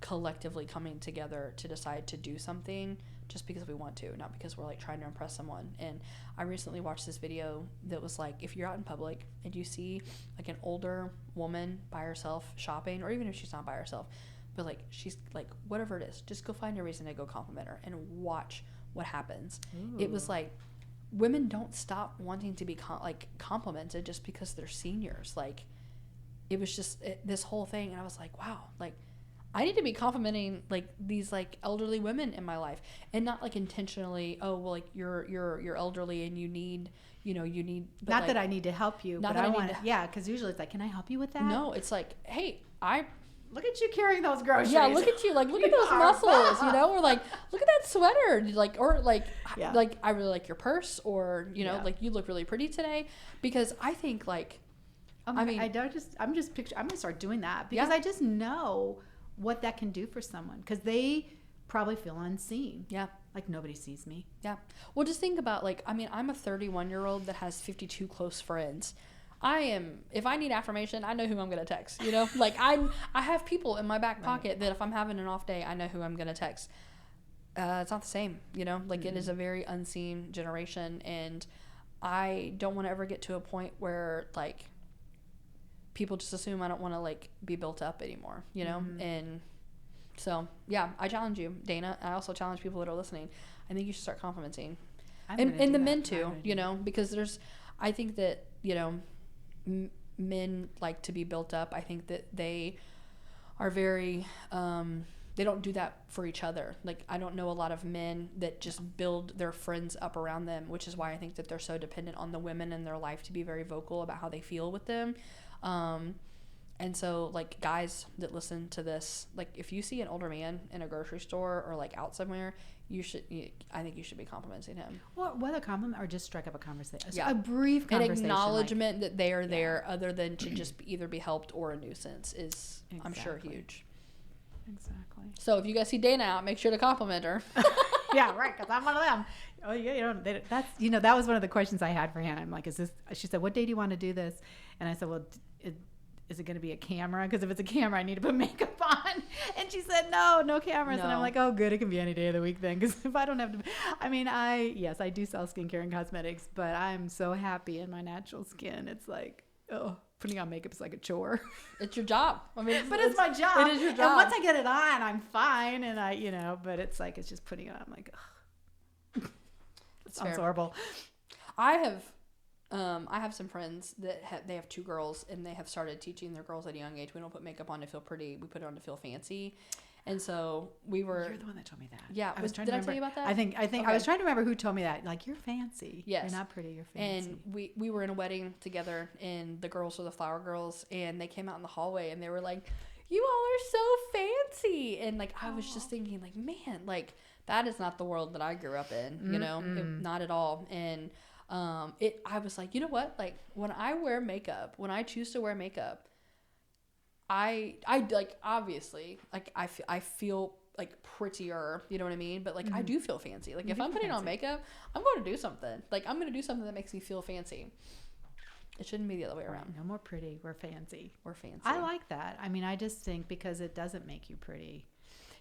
collectively coming together to decide to do something just because we want to, not because we're like trying to impress someone. And I recently watched this video that was like, if you're out in public and you see like an older woman by herself shopping, or even if she's not by herself, but like she's like whatever it is, just go find a reason to go compliment her and watch what happens. Ooh. It was like, women don't stop wanting to be complimented just because they're seniors. Like, it was just this whole thing, and I was like, wow, like I need to be complimenting like these like elderly women in my life, and not like intentionally, oh well, like you're elderly and you need but not like, that I need to help you, but I want to, yeah, because usually it's like, can I help you with that? No, it's like, hey, look at you carrying those groceries. Yeah, look at you, like look at those muscles, or like look at that sweater, like like I really like your purse, or like you look really pretty today, because I think like I'm gonna start doing that, because I just know what that can do for someone, because they probably feel unseen. Yeah. Like nobody sees me. Yeah. Well, just think about like, I mean, I'm a 31-year-old that has 52 close friends. If I need affirmation, I know who I'm going to text, like I have people in my back pocket that if I'm having an off day, I know who I'm going to text. It's not the same, like it is a very unseen generation. And I don't want to ever get to a point where like people just assume I don't want to like be built up anymore, and so yeah, I challenge you, Dana. I also challenge people that are listening. I think you should start complimenting, and the men too, because I think that, men like to be built up. I think that they are very, they don't do that for each other. Like, I don't know a lot of men that just build their friends up around them, which is why I think that they're so dependent on the women in their life to be very vocal about how they feel with them. And so, like, guys that listen to this, like, if you see an older man in a grocery store or, like, out somewhere, I think you should be complimenting him. Well, whether compliment or just strike up a conversation. Yeah. A brief conversation. An acknowledgement that they are there, other than to just either be helped or a nuisance, is, I'm sure, huge. Exactly. So if you guys see Dana out, make sure to compliment her. Yeah, right, because I'm one of them. Oh, yeah, that was one of the questions I had for Hannah. I'm like, she said, what day do you want to do this? And I said, well, is it going to be a camera? Because if it's a camera, I need to put makeup on. And she said, no cameras. No. And I'm like, oh, good. It can be any day of the week then. Because if I don't have to, I do sell skincare and cosmetics, but I'm so happy in my natural skin. It's like, putting on makeup is like a chore. It's your job. I mean, but it's my job. It is your job. And once I get it on, I'm fine. And but it's like, it's just putting it on. I'm like, ugh. It sounds horrible. I have some friends that they have 2 girls, and they have started teaching their girls at a young age. We don't put makeup on to feel pretty. We put it on to feel fancy. And so we were. You're the one that told me that. Yeah. Did I tell you about that? I think okay. I was trying to remember who told me that. Like, you're fancy. Yes. You're not pretty. You're fancy. And we were in a wedding together, and the girls were the flower girls, and they came out in the hallway, and they were like, "You all are so fancy." And like, I was just thinking, like, man, like that is not the world that I grew up in. Not at all. And I was like, you know what? Like, when I wear makeup, when I choose to wear makeup, I like, obviously, like I feel like prettier, you know what I mean? But like, I do feel fancy. Like, if I'm putting on makeup, I'm going to do something. Like, I'm going to do something that makes me feel fancy. It shouldn't be the other way around. No more pretty. We're fancy. We're fancy. I like that. I mean, I just think because it doesn't make you pretty.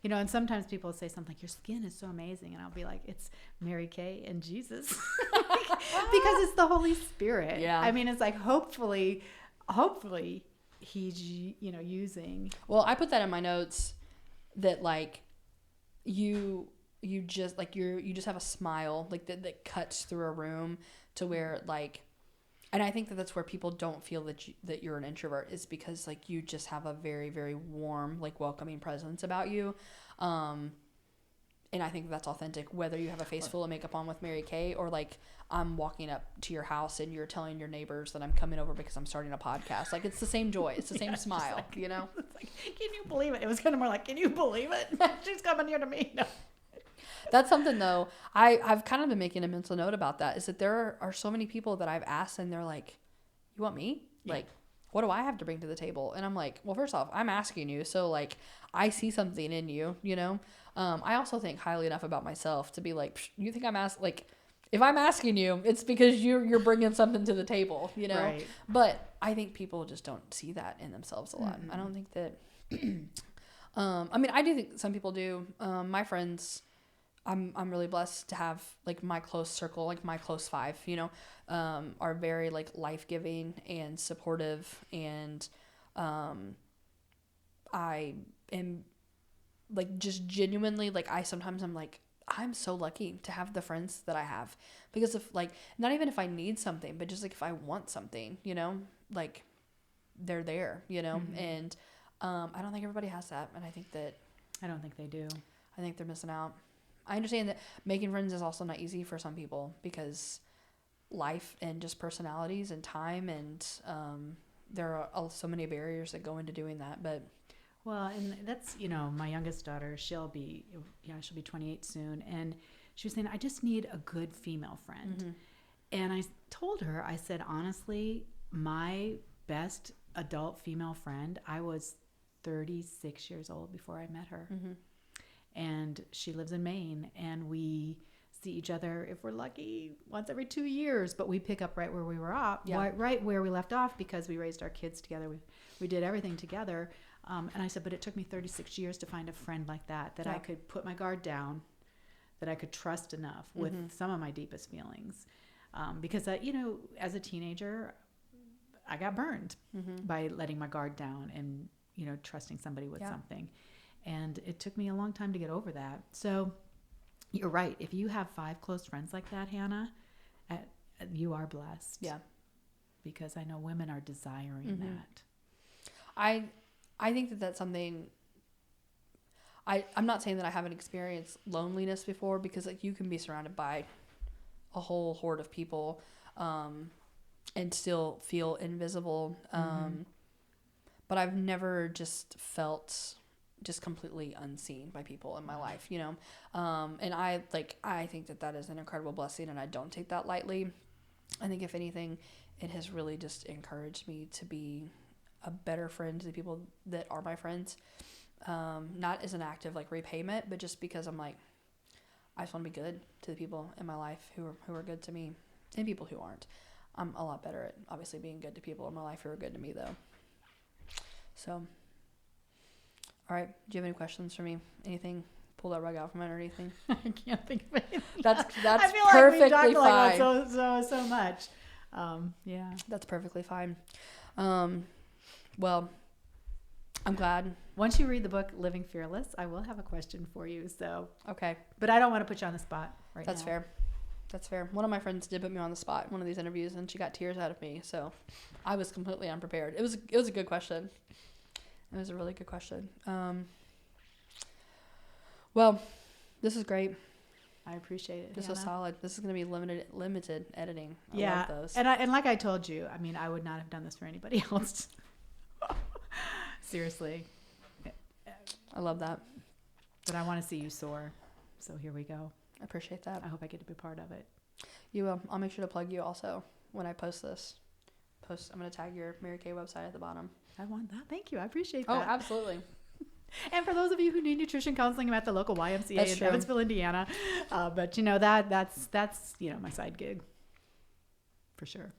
And sometimes people say something like, your skin is so amazing. And I'll be like, it's Mary Kay and Jesus. Because it's the Holy Spirit. Yeah. I mean, it's like, hopefully he's, using. Well, I put that in my notes that like you just like you just have a smile like that cuts through a room to where like, and I think that's where people don't feel that you're an introvert, is because like you just have a very, very warm, like welcoming presence about you. And I think that's authentic, whether you have a face full of makeup on with Mary Kay, or like I'm walking up to your house and you're telling your neighbors that I'm coming over because I'm starting a podcast. Like, it's the same joy. It's the same smile, like, It's like, can you believe it? It was kind of more like, can you believe it? She's coming here to me. No. That's something, though, I've kind of been making a mental note about that, is that there are so many people that I've asked and they're like, you want me? Yeah. Like, what do I have to bring to the table? And I'm like, well, first off, I'm asking you. So like, I see something in you, I also think highly enough about myself to be like, you think I'm like, if I'm asking you, it's because you're bringing something to the table, Right. But I think people just don't see that in themselves a lot. Mm-hmm. I don't think that, I mean, I do think some people do. My friends, I'm really blessed to have like my close circle, like my close 5, are very like life-giving and supportive. And, I am like just genuinely like, I'm like, I'm so lucky to have the friends that I have, because if like, not even if I need something, but just like if I want something, like they're there, Mm-hmm. and I don't think everybody has that. And I think they do. I think they're missing out. I understand that making friends is also not easy for some people because life and just personalities and time and there are so many barriers that go into doing that. But well, and that's, my youngest daughter, she'll be 28 soon, and she was saying, I just need a good female friend. Mm-hmm. And I told her, I said, honestly, my best adult female friend, I was 36 years old before I met her. Mm-hmm. And she lives in Maine, and we see each other, if we're lucky, once every 2 years, but we pick up right where we were off, right where we left off, because we raised our kids together. We did everything together. And I said, but it took me 36 years to find a friend like that I could put my guard down, that I could trust enough with some of my deepest feelings. Because, as a teenager, I got burned by letting my guard down and, trusting somebody with something. And it took me a long time to get over that. So you're right. If you have 5 close friends like that, Hannah, you are blessed. Yeah. Because I know women are desiring that. I think that that's something. I'm not saying that I haven't experienced loneliness before, because like you can be surrounded by a whole horde of people and still feel invisible. But I've never just felt just completely unseen by people in my life, and I think that is an incredible blessing, and I don't take that lightly. I think if anything, it has really just encouraged me to be a better friend to the people that are my friends. Not as an act of like repayment, but just because I'm like, I just want to be good to the people in my life who are good to me, and people who aren't. I'm a lot better at obviously being good to people in my life who are good to me, though. So, all right. Do you have any questions for me? Anything? Pull that rug out from under anything? I can't think of anything. That's I feel perfectly like we talked fine. Like so much. Yeah. That's perfectly fine. Well, I'm glad. Once you read the book Living Fearless, I will have a question for you. So okay, but I don't want to put you on the spot right now. That's fair. One of my friends did put me on the spot in one of these interviews, and she got tears out of me. So I was completely unprepared. It was a good question. It was a really good question. Well, this is great. I appreciate it. This was solid. This is going to be limited editing. I love those. And like I told you, I mean, I would not have done this for anybody else. Seriously. I love that. But I want to see you soar. So here we go. I appreciate that. I hope I get to be part of it. You will. I'll make sure to plug you also when I post this. I'm going to tag your Mary Kay website at the bottom. I want that. Thank you. I appreciate that. Oh, absolutely. And for those of you who need nutrition counseling, I'm at the local YMCA That's in true. Evansville, Indiana. But that's my side gig for sure.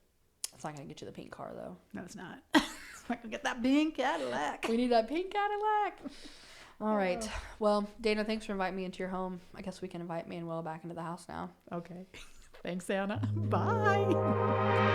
It's not going to get you the pink car though. No, it's not. It's not going to get that pink Cadillac. We need that pink Cadillac. All right. Well, Dana, thanks for inviting me into your home. I guess we can invite me and Will back into the house now. Okay. Thanks, Anna. Bye.